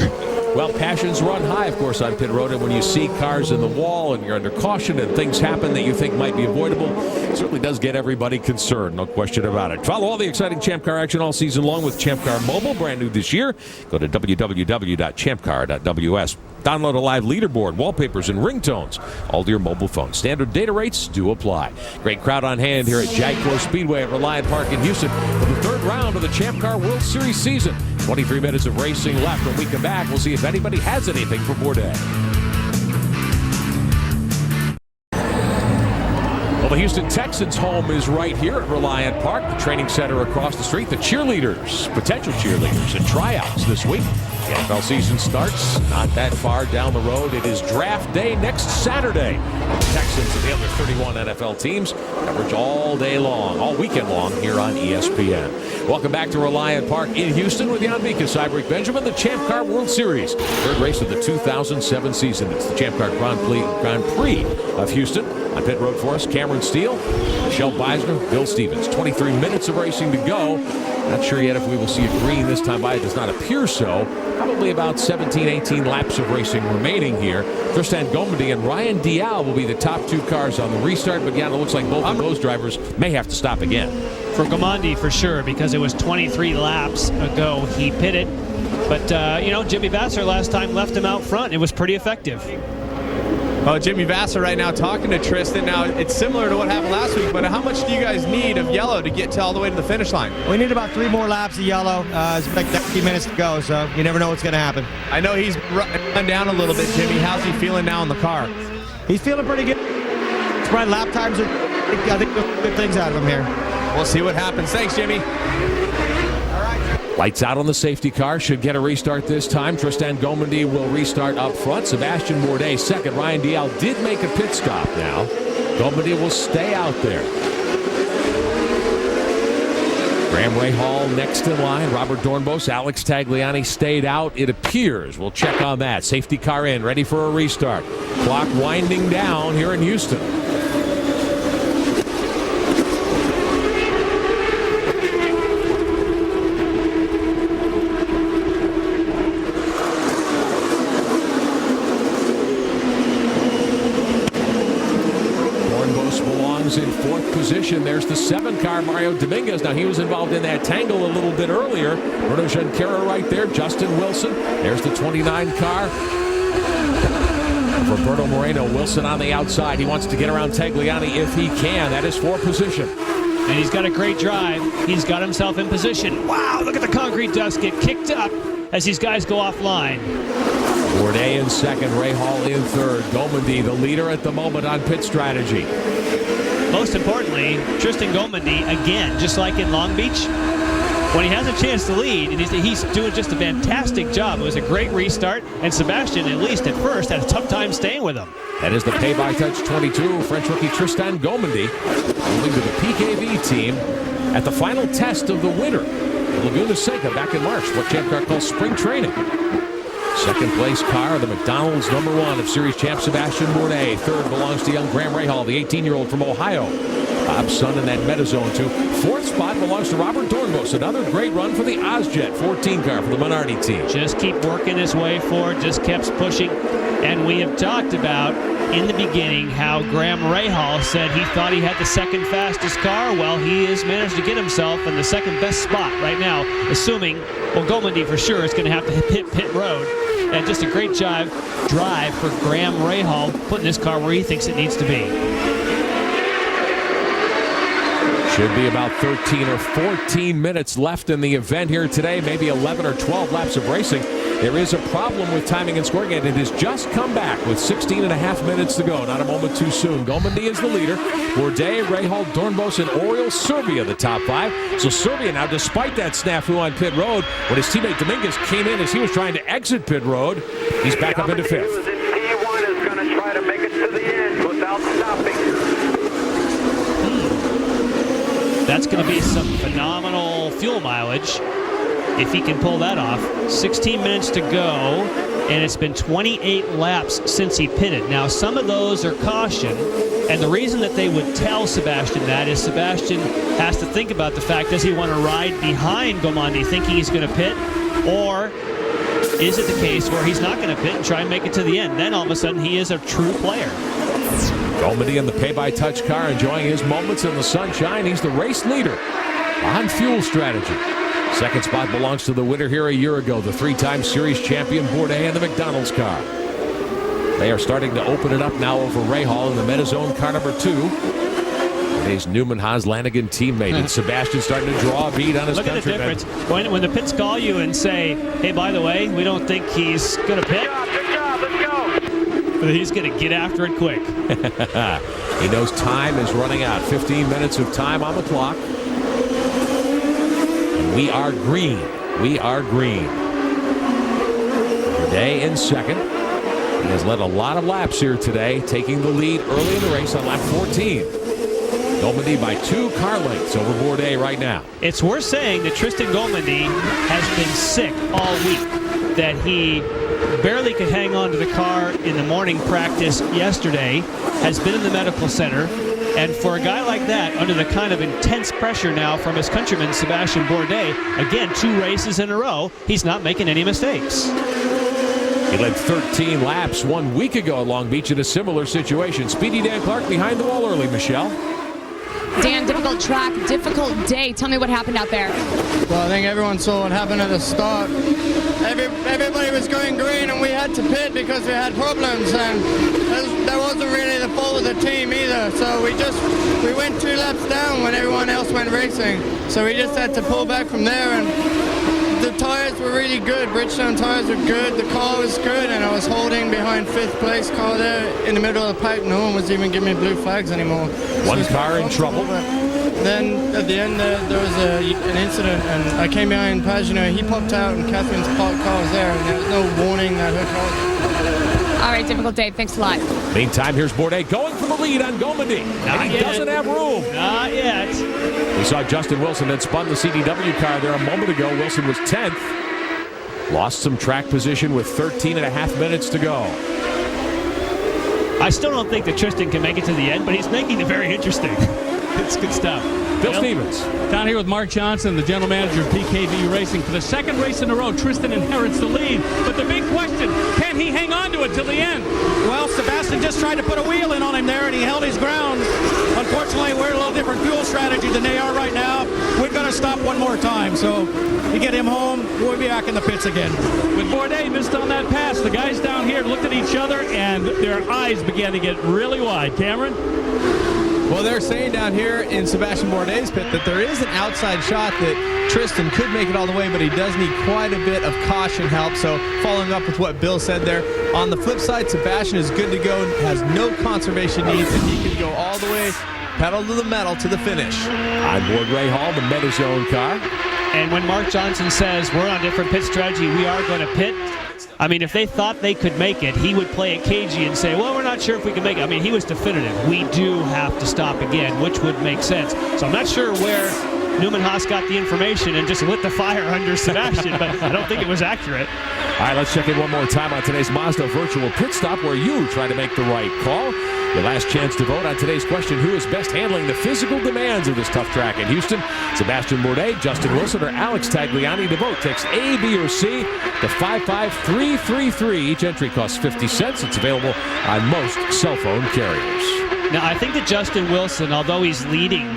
Well, passions run high, of course, on pit road, and when you see cars in the wall and you're under caution and things happen that you think might be avoidable, it certainly does get everybody concerned, no question about it. Follow all the exciting Champ Car action all season long with Champ Car Mobile, brand new this year. Go to www.champcar.ws. Download a live leaderboard, wallpapers, and ringtones, all to your mobile phone. Standard data rates do apply. Great crowd on hand here at JAGFlo Speedway at Reliant Park in Houston for the 3rd round of the Champ Car World Series season. 23 minutes of racing left. When we come back, we'll see if anybody has anything for Bourdais. Well, the Houston Texans' home is right here at Reliant Park, the training center across the street. The cheerleaders, potential cheerleaders, and tryouts this week. The NFL season starts not that far down the road. It is draft day next Saturday. The Texans and the other 31 NFL teams coverage all day long, all weekend long here on ESPN. Welcome back to Reliant Park in Houston with Jan Mikas, Cyberic Benjamin, the Champ Car World Series. 3rd race of the 2007 season. It's the Champ Car Grand Prix of Houston. On pit road for us, Cameron Steele, Michelle Beisner, Bill Stevens. 23 minutes of racing to go. Not sure yet if we will see a green this time by. It does not appear so. Probably about 17, 18 laps of racing remaining here. Tristan Gomendi and Ryan Dial will be the top 2 cars on the restart, but yeah, it looks like both of those drivers may have to stop again. For Gomendi, for sure, because it was 23 laps ago he pitted. But, Jimmy Vasser last time left him out front. It was pretty effective. Oh, Jimmy Vasser right now talking to Tristan. Now, it's similar to what happened last week, but how much do you guys need of yellow to get all the way to the finish line? We need about 3 more laps of yellow. It's like 30 minutes to go, so you never know what's going to happen. I know he's run down a little bit, Jimmy. How's he feeling now in the car? He's feeling pretty good. Spread lap times, I think good things out of him here. We'll see what happens. Thanks, Jimmy. Lights out on the safety car. Should get a restart this time. Tristan Gomendi will restart up front. Sebastian Bourdais second. Ryan Dial did make a pit stop now. Gomendi will stay out there. Graham Rahal next in line. Robert Doornbos, Alex Tagliani stayed out, it appears. We'll check on that. Safety car in, ready for a restart. Clock winding down here in Houston. In 4th position. There's the 7 car, Mario Dominguez. Now, he was involved in that tangle a little bit earlier. Bruno Junqueira right there. Justin Wilson. There's the 29 car. Roberto Moreno. Wilson on the outside. He wants to get around Tagliani if he can. That is 4th position. And he's got a great drive. He's got himself in position. Wow, look at the concrete dust get kicked up as these guys go offline. Bourdais in 2nd. Rahal in 3rd. Gomendi, the leader at the moment on pit strategy. Most importantly, Tristan Gomendi, again, just like in Long Beach, when he has a chance to lead, and he's doing just a fantastic job. It was a great restart, and Sebastian, at least at first, had a tough time staying with him. That is the pay-by-touch 22, French rookie Tristan Gomendi, moving to the PKV team at the final test of the winter. Laguna Seca back in March, what Champ Car calls spring training. 2nd place car, the McDonald's #1 of Series champ Sebastian Bourdais. 3rd belongs to young Graham Rahal, the 18-year-old from Ohio. Bob's son in that Metazone too. 4th spot belongs to Robert Doornbos. Another great run for the Ozjet 14 car for the Minardi team. Just keep working his way forward, just kept pushing. And we have talked about in the beginning how Graham Rahal said he thought he had the 2nd fastest car. Well, he has managed to get himself in the 2nd best spot right now, assuming, well, Gomendi for sure is going to have to hit pit road. And just a great drive for Graham Rahal, putting this car where he thinks it needs to be. Should be about 13 or 14 minutes left in the event here today, maybe 11 or 12 laps of racing. There is a problem with timing and scoring, and it has just come back with 16 and a half minutes to go. Not a moment too soon. Gomendi is the leader. Bourdais, Rahal, Doornbos, and Oriol Serbia the top 5. So Serbia now, despite that snafu on pit road, when his teammate Dominguez came in as he was trying to exit pit road, he's back up into 5th. P1 is going to try to make it to the end without stopping. That's going to be some phenomenal fuel mileage if he can pull that off. 16 minutes to go, and it's been 28 laps since he pitted. Now, some of those are caution, and the reason that they would tell Sebastian that is Sebastian has to think about the fact, does he want to ride behind Gomendi thinking he's going to pit, or is it the case where he's not going to pit and try and make it to the end? Then all of a sudden he is a true player. Gomendi in the pay-by-touch car enjoying his moments in the sunshine. He's the race leader on fuel strategy. 2nd spot belongs to the winner here a year ago, the 3-time series champion Bourdais in the McDonald's car. They are starting to open it up now over Rahal in the Metazone car #2. Today's Newman Haas Lanigan teammate, and Sebastian starting to draw a beat on his countryman. Look at the difference. When the pits call you and say, hey, by the way, we don't think he's going to pit. Good job, let's go. He's going to get after it quick. He knows time is running out. 15 minutes of time on the clock. We are green. We are green. Bourdais in 2nd. He has led a lot of laps here today, taking the lead early in the race on lap 14. Gomendi by 2 car lengths over Bourdais right now. It's worth saying that Tristan Gomendi has been sick all week, that he barely could hang on to the car in the morning practice yesterday, has been in the medical center, And for a guy like that, under the kind of intense pressure now from his countryman, Sebastian Bourdais, again, 2 races in a row, he's not making any mistakes. He led 13 laps 1 week ago at Long Beach in a similar situation. Speedy Dan Clark behind the wall early, Michelle. Dan, difficult track, difficult day. Tell me what happened out there. Well, I think everyone saw what happened at the start. Everybody was going green, and we had to pit because we had problems, and that wasn't really the fault of the team either. So we went 2 laps down when everyone else went racing. So we just had to pull back from there, and the tires were really good. Bridgestone tires were good. The car was good, and I was holding behind 5th place car there in the middle of the pack. No one was even giving me blue flags anymore. One car in trouble. Then at the end there was an incident, and I came behind Pagino. He popped out, and Catherine's car was there, and there was no warning that her car. All right, difficult day. Thanks a lot. Meantime, here's Bourdais going for the lead on Gomendi. And he doesn't have room. Not yet. We saw Justin Wilson that spun the CDW car there a moment ago. Wilson was 10th. Lost some track position with 13.5 minutes to go. I still don't think that Tristan can make it to the end, but he's making it very interesting. It's good stuff. Bill Stevens. Down here with Mark Johnson, the general manager of PKV Racing. For the 2nd race in a row, Tristan inherits the lead. But the big question, can he hang on to it till the end? Well, Sebastian just tried to put a wheel in on him there, and he held his ground. Unfortunately, we're a little different fuel strategy than they are right now. We've got to stop one more time. So you get him home, we'll be back in the pits again. With Bourdais missed on that pass, the guys down here looked at each other, and their eyes began to get really wide. Cameron? Well, they're saying down here in Sebastian Bourdais' pit that there is an outside shot that Tristan could make it all the way, but he does need quite a bit of caution help. So following up with what Bill said there, on the flip side, Sebastian is good to go, has no conservation needs, and he can go all the way, pedal to the metal, to the finish. On board Ray Hall, the Metazone car. And when Mark Johnson says we're on different pit strategy, we are going to pit. I mean, if they thought they could make it, he would play it cagey and say, well, we're not sure if we can make it. I mean, he was definitive. We do have to stop again, which would make sense. So I'm not sure where Newman Haas got the information and just lit the fire under Sebastian, but I don't think it was accurate. All right, let's check in one more time on today's Mazda Virtual Pit Stop, where you try to make the right call. Your last chance to vote on today's question: who is best handling the physical demands of this tough track in Houston? Sebastian Bourdais, Justin Wilson, or Alex Tagliani? To vote, text A, B, or C to 55333. Each entry costs 50 cents. It's available on most cell phone carriers. Now, I think that Justin Wilson, although he's leading,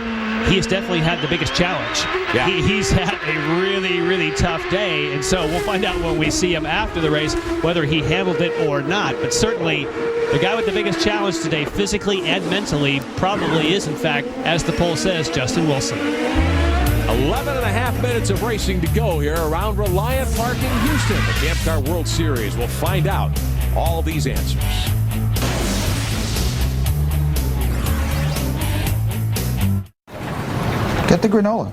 he's definitely had the biggest challenge. Yeah. He's had a really, really tough day, and so we'll find out when we see him after the race whether he handled it or not. But certainly, the guy with the biggest challenge today, physically and mentally, probably is, in fact, as the poll says, Justin Wilson. 11.5 minutes of racing to go here around Reliant Park in Houston. The Camp Car World Series. We'll find out all these answers. Get the granola.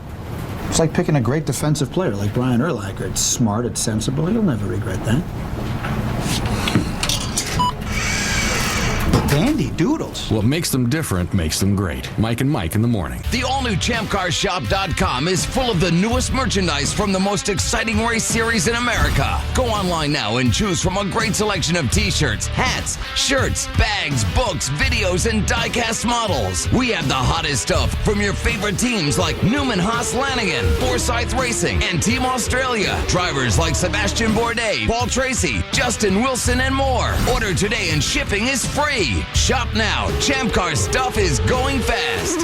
It's like picking a great defensive player like Brian Urlacher. It's smart, it's sensible. You'll never regret that. Dandy doodles. What makes them different makes them great. Mike and Mike in the morning. The all-new ChampCarShop.com is full of the newest merchandise from the most exciting race series in America. Go online now and choose from a great selection of t-shirts, hats, shirts, bags, books, videos, and die-cast models. We have the hottest stuff from your favorite teams like Newman Haas Lanigan, Forsyth Racing, and Team Australia. Drivers like Sebastian Bourdais, Paul Tracy, Justin Wilson, and more. Order today and shipping is free. Shop now. Champ Car stuff is going fast.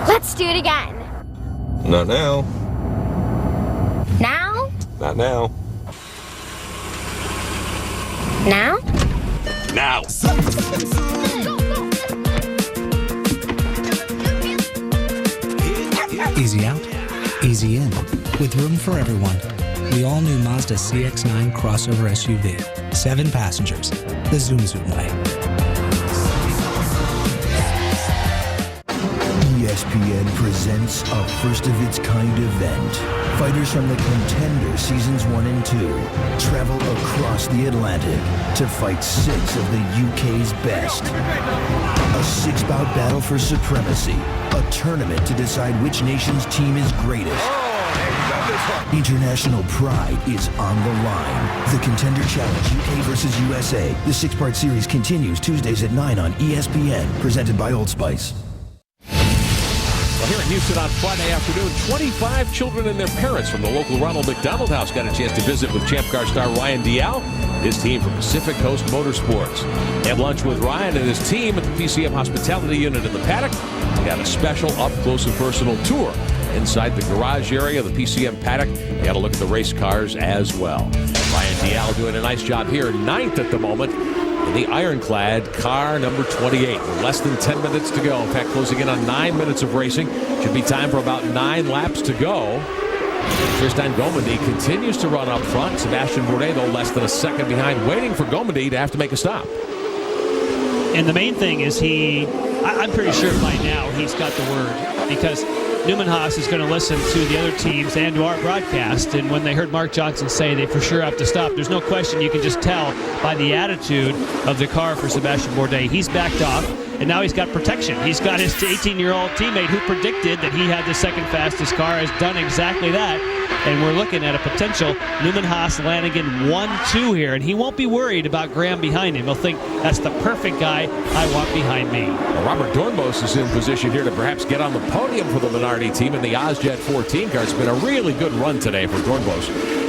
Let's do it again. Not now. Now? Not now. Now? Now. Easy out, easy in, with room for everyone. The all-new Mazda CX-9 crossover SUV. 7 passengers. The Zoom Zoom way. ESPN presents a first-of-its-kind event. Fighters from the Contender Seasons 1 and 2 travel across the Atlantic to fight 6 of the UK's best. A 6-bout battle for supremacy. A tournament to decide which nation's team is greatest. International pride is on the line. The Contender Challenge UK versus USA. The 6-part series continues Tuesdays at 9 on ESPN, presented by Old Spice. Well, here in Houston on Friday afternoon, 25 children and their parents from the local Ronald McDonald House got a chance to visit with Champ Car star Ryan Dial, his team from Pacific Coast Motorsports. They had lunch with Ryan and his team at the PCM Hospitality Unit in the paddock. They got a special up-close and personal tour inside the garage area of the PCM paddock. They had a look at the race cars as well. Ryan Dial doing a nice job here, 9th at the moment in the ironclad car number 28. With less than 10 minutes to go. In fact, closing in on 9 minutes of racing. Should be time for about 9 laps to go. Tristan Gomendy continues to run up front. Sebastian Bourdais, though, less than a second behind, waiting for Gomendy to have to make a stop. And the main thing is I'm pretty sure by now he's got the word, because Newman Haas is going to listen to the other teams and to our broadcast, and when they heard Mark Johnson say they for sure have to stop, there's no question, you can just tell by the attitude of the car for Sebastian Bourdais. He's backed off, and now he's got protection. He's got his 18-year-old teammate who predicted that he had the second fastest car, has done exactly that, and we're looking at a potential Newman Haas Lanigan 1-2 here, and he won't be worried about Graham behind him. He'll think, that's the perfect guy I want behind me. Well, Robert Doornbos is in position here to perhaps get on the podium for the Minardi team in the Ozjet 14 car. It's been a really good run today for Doornbos.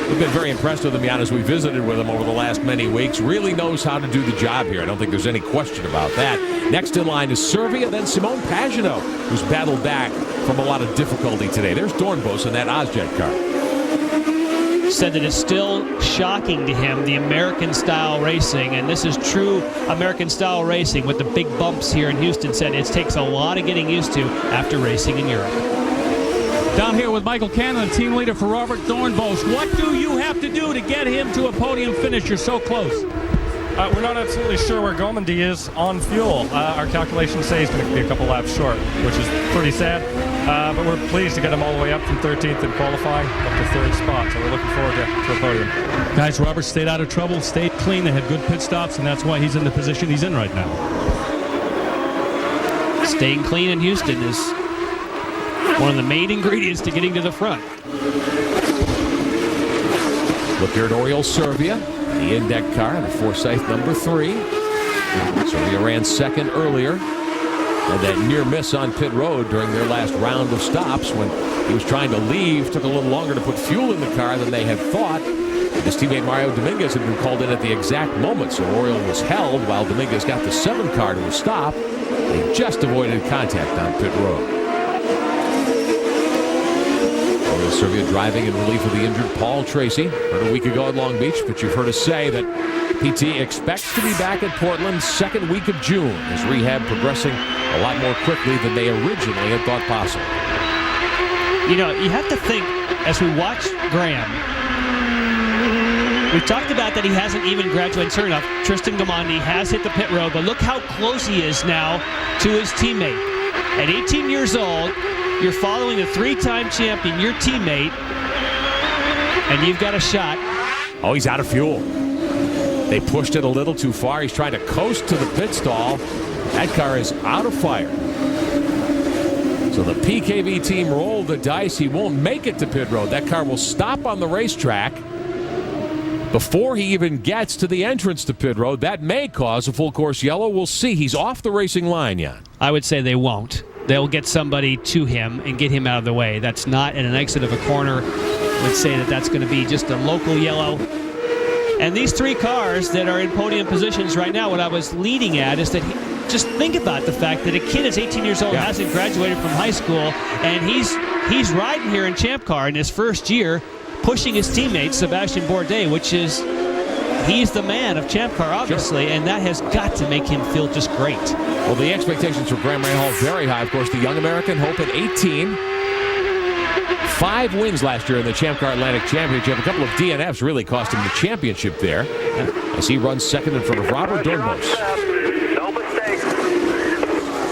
We've been very impressed with him, Jan, as we visited with him over the last many weeks. Really knows how to do the job here. I don't think there's any question about that. Next in line is Servia, then Simone Pagenaud, who's battled back from a lot of difficulty today. There's Doornbos in that Ozjet car. Said that it's still shocking to him, the American-style racing, and this is true American-style racing with the big bumps here in Houston. Said it takes a lot of getting used to after racing in Europe. Down here with Michael Cannon, the team leader for Robert Doornbos. What do you have to do to get him to a podium finish? You're so close. We're not absolutely sure where Gomendy is on fuel. Our calculations say he's going to be a couple laps short, which is pretty sad. But we're pleased to get him all the way up from 13th in qualifying up to 3rd spot. So we're looking forward to a podium. Guys, Robert stayed out of trouble, stayed clean. They had good pit stops, and that's why he's in the position he's in right now. Staying clean in Houston is one of the main ingredients to getting to the front. Look here at Oriol Servia, the Indeck car, the Forsyth number 3. Servia ran second earlier. And that near miss on pit road during their last round of stops when he was trying to leave. Took a little longer to put fuel in the car than they had thought. His teammate Mario Dominguez had been called in at the exact moment, so Oriol was held while Dominguez got the 7 car to a stop. They just avoided contact on pit road. Oriol Servia driving in relief of the injured Paul Tracy. Heard a week ago at Long Beach, but you've heard us say that PT expects to be back at Portland second week of June. His rehab progressing a lot more quickly than they originally had thought possible. You know, you have to think, as we watch Graham, we've talked about that he hasn't even graduated. Sure enough, Tristan Gomendy has hit the pit road, but look how close he is now to his teammate. At 18 years old, you're following a 3-time champion, your teammate, and you've got a shot. Oh, he's out of fuel. They pushed it a little too far. He's trying to coast to the pit stall. That car is out of fire. So the PKV team rolled the dice. He won't make it to pit road. That car will stop on the racetrack before he even gets to the entrance to pit road. That may cause a full course yellow. We'll see. He's off the racing line, Jan. I would say they won't. They'll get somebody to him and get him out of the way. That's not in an exit of a corner. I would say that that's going to be just a local yellow. And these 3 cars that are in podium positions right now, what I was leading at is that just think about the fact that a kid is 18 years old, hasn't graduated from high school, and he's riding here in Champ Car in his first year, pushing his teammate Sebastian Bourdais, which is, he's the man of Champ Car, obviously, and that has got to make him feel just great. Well, the expectations for Graham Rahal very high. Of course, the young American hope at 18. 5 wins last year in the Champ Car Atlantic Championship. A couple of DNFs really cost him the championship there, as he runs second in front of Robert Doornbos. No mistakes.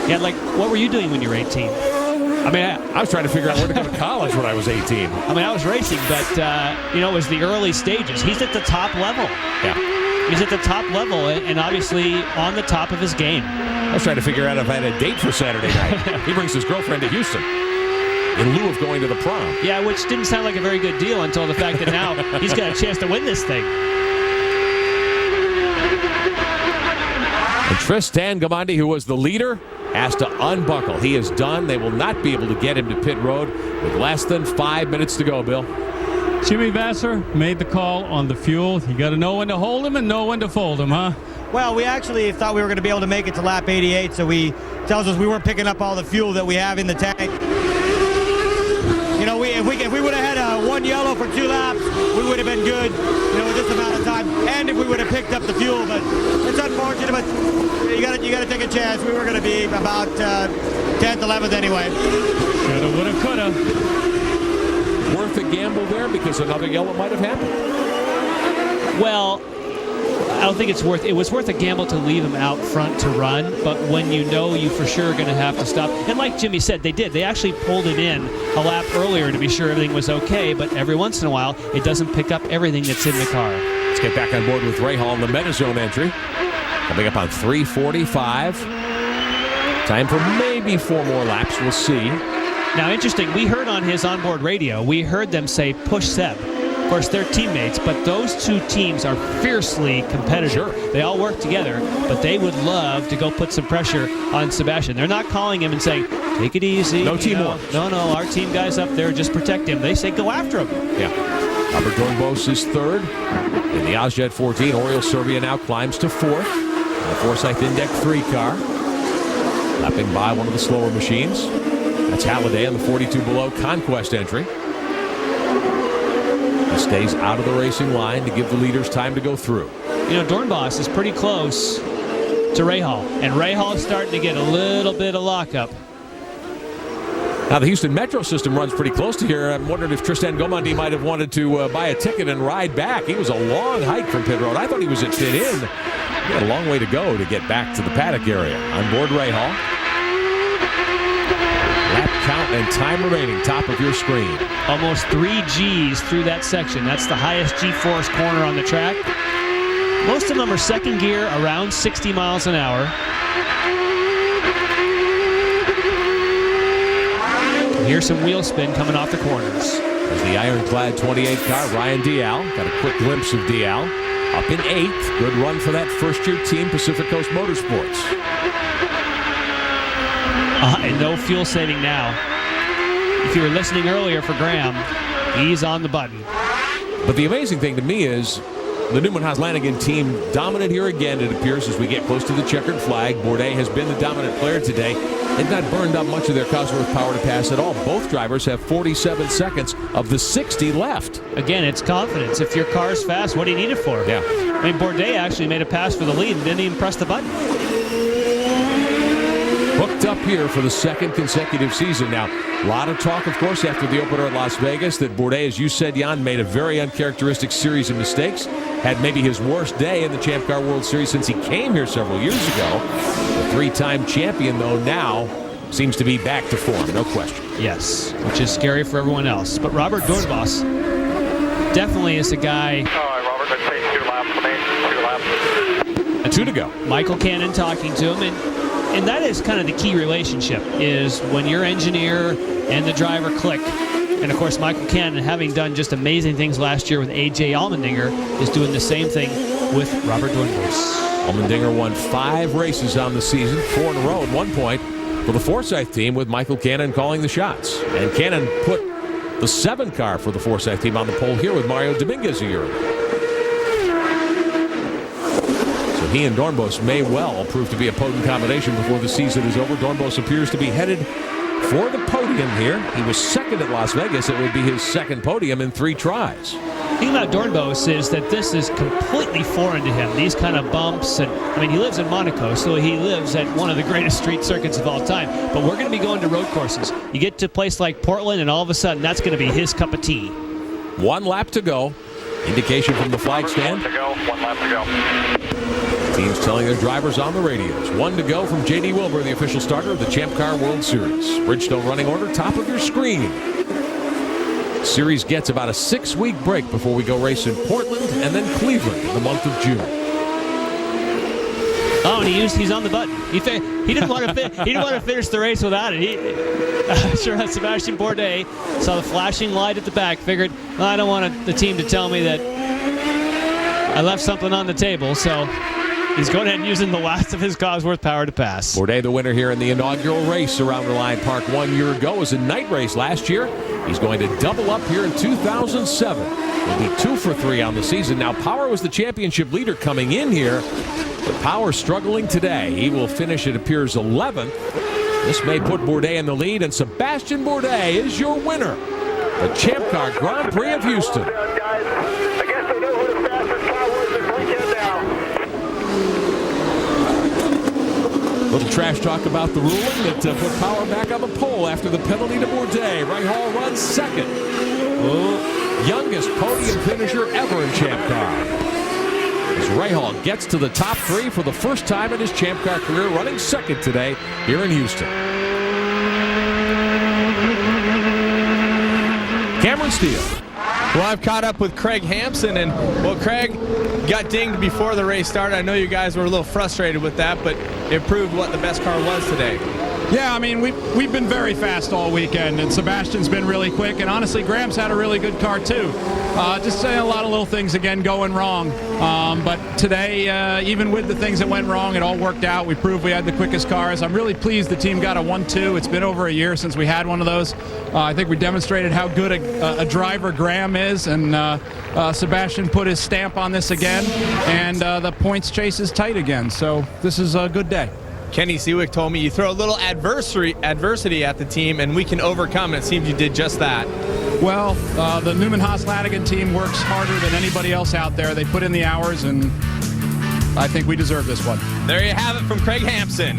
Yeah, like, what were you doing when you were 18? I mean, I was trying to figure out where to go to college when I was 18. I mean, I was racing, but, it was the early stages. He's at the top level. Yeah. He's at the top level and obviously on the top of his game. I was trying to figure out if I had a date for Saturday night. He brings his girlfriend to Houston. in lieu of going to the prom. Yeah, which didn't sound like a very good deal until the fact that now he's got a chance to win this thing. And Tristan Gamandi, who was the leader, has to unbuckle. He is done. They will not be able to get him to pit road with less than 5 minutes to go, Bill. Jimmy Vasser made the call on the fuel. You got to know when to hold him and know when to fold him, huh? Well, we actually thought we were going to be able to make it to lap 88, so he tells us we weren't picking up all the fuel that we have in the tank. You know, if we would have had one yellow for 2 laps, we would have been good, with this amount of time, and if we would have picked up the fuel. But it's unfortunate, but you got to take a chance. We were going to be about 10th, 11th anyway. Shoulda, woulda, coulda. Worth a gamble there because another yellow might have happened. Well, I don't think it was worth a gamble to leave him out front to run, but when you know you for sure are going to have to stop. And like Jimmy said, they did. They actually pulled it in a lap earlier to be sure everything was okay, but every once in a while, it doesn't pick up everything that's in the car. Let's get back on board with Rahal in the Metazone entry. Coming up on 3:45. Time for maybe 4 more laps. We'll see. Now, interesting, we heard on his onboard radio, we heard them say, push Seb. Of course, they're teammates, but those two teams are fiercely competitive. Sure. They all work together, but they would love to go put some pressure on Sebastian. They're not calling him and saying, take it easy. No teamwork. No, our team guys up there just protect him. They say, go after him. Yeah. Robert Doornbos is third. In the Ozjet 14, Oriol Serbia now climbs to fourth. In the Forsyth Index 3 car. Lapping by one of the slower machines. That's Halliday in the 42 below Conquest entry. He stays out of the racing line to give the leaders time to go through. Doornbos is pretty close to Rahal, and Rahal is starting to get a little bit of lockup. Now, the Houston Metro system runs pretty close to here. I'm wondering if Tristan Gamandi might have wanted to buy a ticket and ride back. He was a long hike from pit road. I thought he was at pit in. He had a long way to go to get back to the paddock area. On board Rahal. Lap count and time remaining, top of your screen. Almost 3 Gs through that section. That's the highest G-force corner on the track. Most of them are second gear, around 60 miles an hour. Here's some wheel spin coming off the corners. As the ironclad 28 car, Ryan Dial. Got a quick glimpse of Dial. Up in 8th. Good run for that first-year team, Pacific Coast Motorsports. And no fuel saving now. If you were listening earlier for Graham, he's on the button. But the amazing thing to me is the Newman-Haas-Lanigan team dominant here again, it appears, as we get close to the checkered flag. Bourdais has been the dominant player today. They've not burned up much of their Cosworth power to pass at all. Both drivers have 47 seconds of the 60 left. Again, it's confidence. If your car's fast, what do you need it for? Yeah. I mean, Bourdais actually made a pass for the lead and didn't even press the button. Hooked up here for the second consecutive season. Now, a lot of talk, of course, after the opener at Las Vegas that Bourdais, as you said, Jan, made a very uncharacteristic series of mistakes. Had maybe his worst day in the Champ Car World Series since he came here several years ago. The 3-time champion, though, now seems to be back to form, no question. Yes, which is scary for everyone else. But Robert Doornbos definitely is a guy. All right, Robert, let's take 2 laps for me. 2 laps. And 2 to go. Michael Cannon talking to him, and that is kind of the key relationship, is when your engineer and the driver click. And of course, Michael Cannon, having done just amazing things last year with A.J. Allmendinger, is doing the same thing with Robert Doornbos. Allmendinger won 5 races on the season, 4 in a row at one point for the Forsyth team, with Michael Cannon calling the shots. And Cannon put the 7 car for the Forsyth team on the pole here with Mario Dominguez a year ago. So he and Doornbos may well prove to be a potent combination before the season is over. Doornbos appears to be headed for the podium here. He was second at Las Vegas. It would be his second podium in 3 tries. The thing about Doornbos is that this is completely foreign to him. These kind of bumps, and I mean, he lives in Monaco, so he lives at one of the greatest street circuits of all time. But we're going to be going to road courses. You get to a place like Portland, and all of a sudden, that's going to be his cup of tea. 1 lap to go. Indication from the flag stand. 1 lap to go. Teams telling their drivers on the radios. 1 to go from J.D. Wilbur, the official starter of the Champ Car World Series. Bridgestone running order, top of your screen. Series gets about a 6-week break before we go race in Portland and then Cleveland in the month of June. Oh, and he's on the button. He didn't want to finish the race without it. Sure, as Sebastian Bourdais saw the flashing light at the back, figured, well, I don't want the team to tell me that I left something on the table, so he's going ahead and using the last of his Cosworth power to pass. Bourdais, the winner here in the inaugural race around Reliant Park 1 year ago, was a night race last year. He's going to double up here in 2007. He'll be 2 for 3 on the season. Now, Power was the championship leader coming in here, but Power struggling today. He will finish, it appears, 11th. This may put Bourdais in the lead, and Sebastian Bourdais is your winner. The Champ Car Grand Prix of Houston. I guess they know who the fastest car was this weekend now. Little trash talk about the ruling that put Power back on the pole after the penalty to Bourdais. Rahal runs second. Youngest podium finisher ever in Champ Car. As Rahal gets to the top 3 for the first time in his Champ Car career, running second today here in Houston. Cameron Steele. Well, I've caught up with Craig Hampson, and, well, Craig got dinged before the race started. I know you guys were a little frustrated with that, but it proved what the best car was today. Yeah, I mean, we've been very fast all weekend, and Sebastian's been really quick, and honestly, Graham's had a really good car, too. Just saying a lot of little things, again, going wrong. But today, even with the things that went wrong, it all worked out. We proved we had the quickest cars. I'm really pleased the team got a 1-2. It's been over a year since we had one of those. I think we demonstrated how good a driver Graham is, and Sebastian put his stamp on this again, and the points chase is tight again. So this is a good day. Kenny Seawick told me you throw a little adversity at the team and we can overcome, and it seems you did just that. Well, the Newman-Haas-Lanigan team works harder than anybody else out there. They put in the hours, and I think we deserve this one. There you have it from Craig Hampson.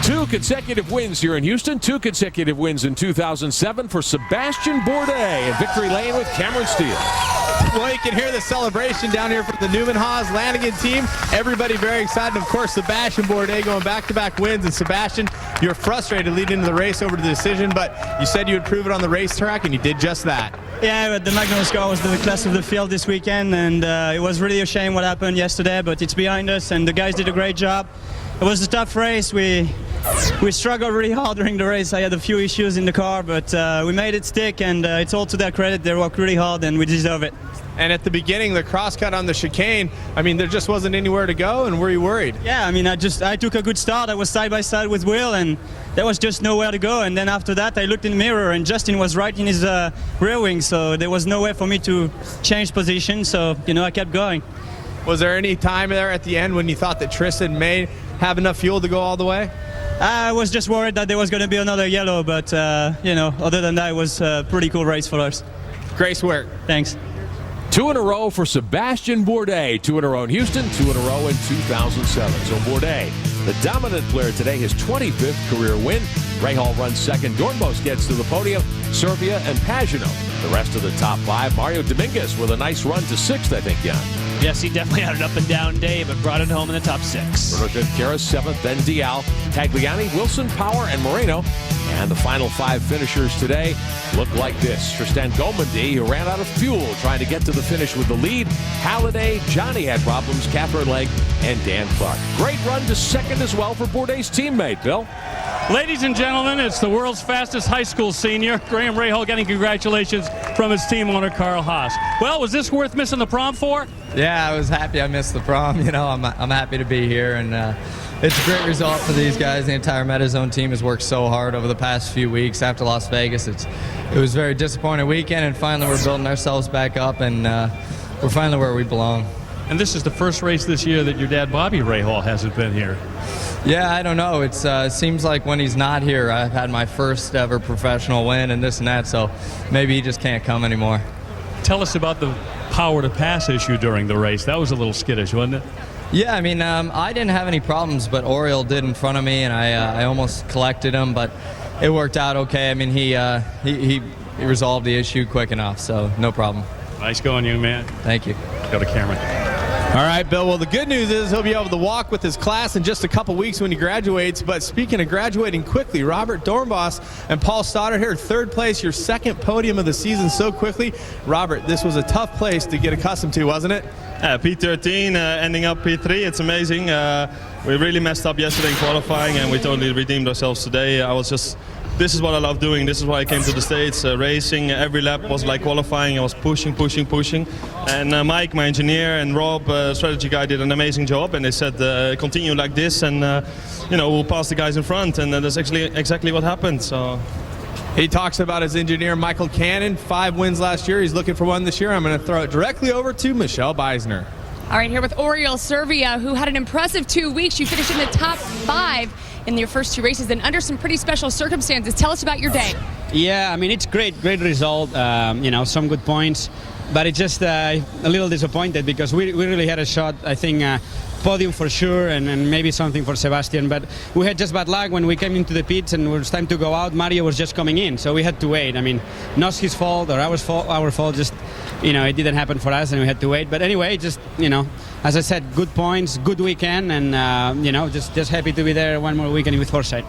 Two consecutive wins here in Houston, 2 consecutive wins in 2007 for Sebastian Bourdais in victory lane with Cameron Steele. Well, you can hear the celebration down here from the Newman-Haas-Lanigan team. Everybody very excited. Of course, Sebastian Bourdais going back-to-back wins. And Sebastian, you're frustrated leading into the race over the decision, but you said you would prove it on the racetrack, and you did just that. Yeah, but the Magnus car was the class of the field this weekend, and it was really a shame what happened yesterday, but it's behind us, and the guys did a great job. It was a tough race. We struggled really hard during the race. I had a few issues in the car, but we made it stick, and it's all to their credit. They worked really hard, and we deserve it. And at the beginning, the crosscut on the chicane, I mean, there just wasn't anywhere to go, and were you worried? Yeah, I mean, I took a good start. I was side by side with Will, and there was just nowhere to go. And then after that, I looked in the mirror, and Justin was right in his rear wing, so there was no way for me to change position. So, I kept going. Was there any time there at the end when you thought that Tristan may have enough fuel to go all the way? I was just worried that there was going to be another yellow, but, other than that, it was a pretty cool race for us. Great work. Thanks. 2 in a row for Sebastian Bourdais. 2 in a row in Houston, 2 in a row in 2007. So Bourdais, the dominant player today, his 25th career win. Rahal runs second. Doornbos gets to the podium. Servia and Pagano, the rest of the top 5. Mario Dominguez with a nice run to 6th, I think, Jan. Yes, he definitely had an up and down day, but brought it home in the top 6. Roberto Moreno 7th, then Dial, Tagliani, Wilson, Power, and Moreno. And the final 5 finishers today look like this. Tristan Gomendy, who ran out of fuel trying to get to the finish with the lead. Halliday, Johnny had problems, Catherine Legg, and Dan Clark. Great run to second as well for Bourdais' teammate, Bill. Ladies and gentlemen, it's the world's fastest high school senior, Graham Rahal, getting congratulations from his team owner, Carl Haas. Well, was this worth missing the prom for? Yeah, I was happy I missed the prom. I'm happy to be here, and it's a great result for these guys. The entire MetaZone team has worked so hard over the past few weeks after Las Vegas. It was a very disappointing weekend, and finally we're building ourselves back up, and we're finally where we belong. And this is the first race this year that your dad, Bobby Rahal, hasn't been here. Yeah, I don't know. It seems like when he's not here, I've had my first ever professional win and this and that, so maybe he just can't come anymore. Tell us about the power to pass issue during the race. That was a little skittish, wasn't it? Yeah, I mean, I didn't have any problems, but Oriole did in front of me, and I almost collected him, but it worked out okay. I mean, he resolved the issue quick enough, so no problem. Nice going, young man. Thank you. Let's go to Cameron. All right, Bill. Well, the good news is he'll be able to walk with his class in just a couple weeks when he graduates. But speaking of graduating quickly, Robert Doornbos and Paul Stoddard here, third place, your second podium of the season so quickly. Robert, this was a tough place to get accustomed to, wasn't it? P13, ending up P3, it's amazing. We really messed up yesterday in qualifying, and we totally redeemed ourselves today. This is what I love doing. This is why I came to the States. Racing, every lap was like qualifying. I was pushing. And Mike, my engineer, and Rob, strategy guy, did an amazing job. And they said, continue like this, and we'll pass the guys in front. And that's actually exactly what happened. So. He talks about his engineer, Michael Cannon, 5 wins last year. He's looking for one this year. I'm going to throw it directly over to Michelle Beisner. All right, here with Oriol Servia, who had an impressive 2 weeks. You finished in the top 5 in your first 2 races and under some pretty special circumstances. Tell us about your day. Yeah, I mean, it's great result. Some good points, but it's just a little disappointed because we really had a shot. I think podium for sure, and maybe something for Sebastian. But we had just bad luck when we came into the pits and it was time to go out. Mario was just coming in, so we had to wait. I mean, not his fault or our fault. Just it didn't happen for us, and we had to wait. But anyway, just as I said, good points, good weekend, and just happy to be there one more weekend with Forsyth.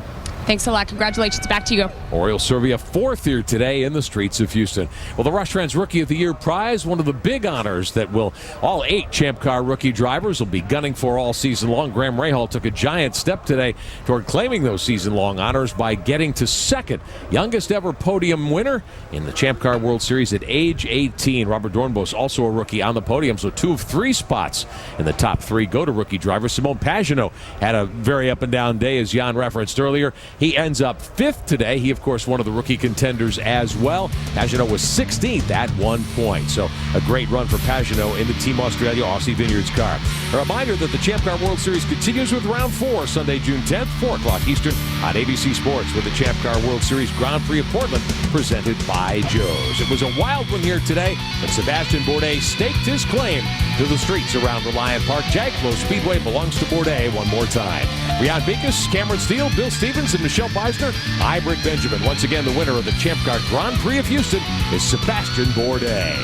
Thanks a lot. Congratulations. Back to you. Oriol Servia, 4th here today in the streets of Houston. Well, the Rush-Trans Rookie of the Year prize, one of the big honors that all 8 Champ Car rookie drivers will be gunning for all season long. Graham Rahal took a giant step today toward claiming those season-long honors by getting to 2nd youngest ever podium winner in the Champ Car World Series at age 18. Robert Doornbos, also a rookie, on the podium, so 2 of 3 spots in the top 3 go to rookie drivers. Simone Pagenaud had a very up-and-down day, as Jan referenced earlier. He ends up 5th today. He, of course, one of the rookie contenders as well. Pagenaud was 16th at 1 point. So a great run for Pagenaud in the Team Australia Aussie Vineyards car. A reminder that the Champ Car World Series continues with round 4, Sunday, June 10th, 4 o'clock Eastern on ABC Sports with the Champ Car World Series Grand Prix of Portland presented by Joe's. It was a wild one here today, but Sebastian Bourdais staked his claim to the streets around Reliant Park. JAGFlo Speedway belongs to Bourdais one more time. Rian Beekes, Cameron Steele, Bill Stevens, and Michelle Beisner. I'm Rick Benjamin. Once again, the winner of the Champ Car Grand Prix of Houston is Sebastian Bourdais.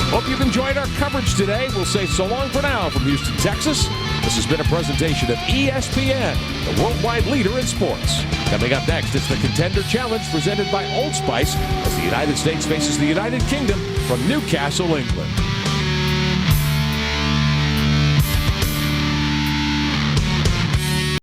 Hope you've enjoyed our coverage today. We'll say so long for now from Houston, Texas. This has been a presentation of ESPN, the worldwide leader in sports. Coming up next, it's the Contender Challenge presented by Old Spice as the United States faces the United Kingdom from Newcastle, England.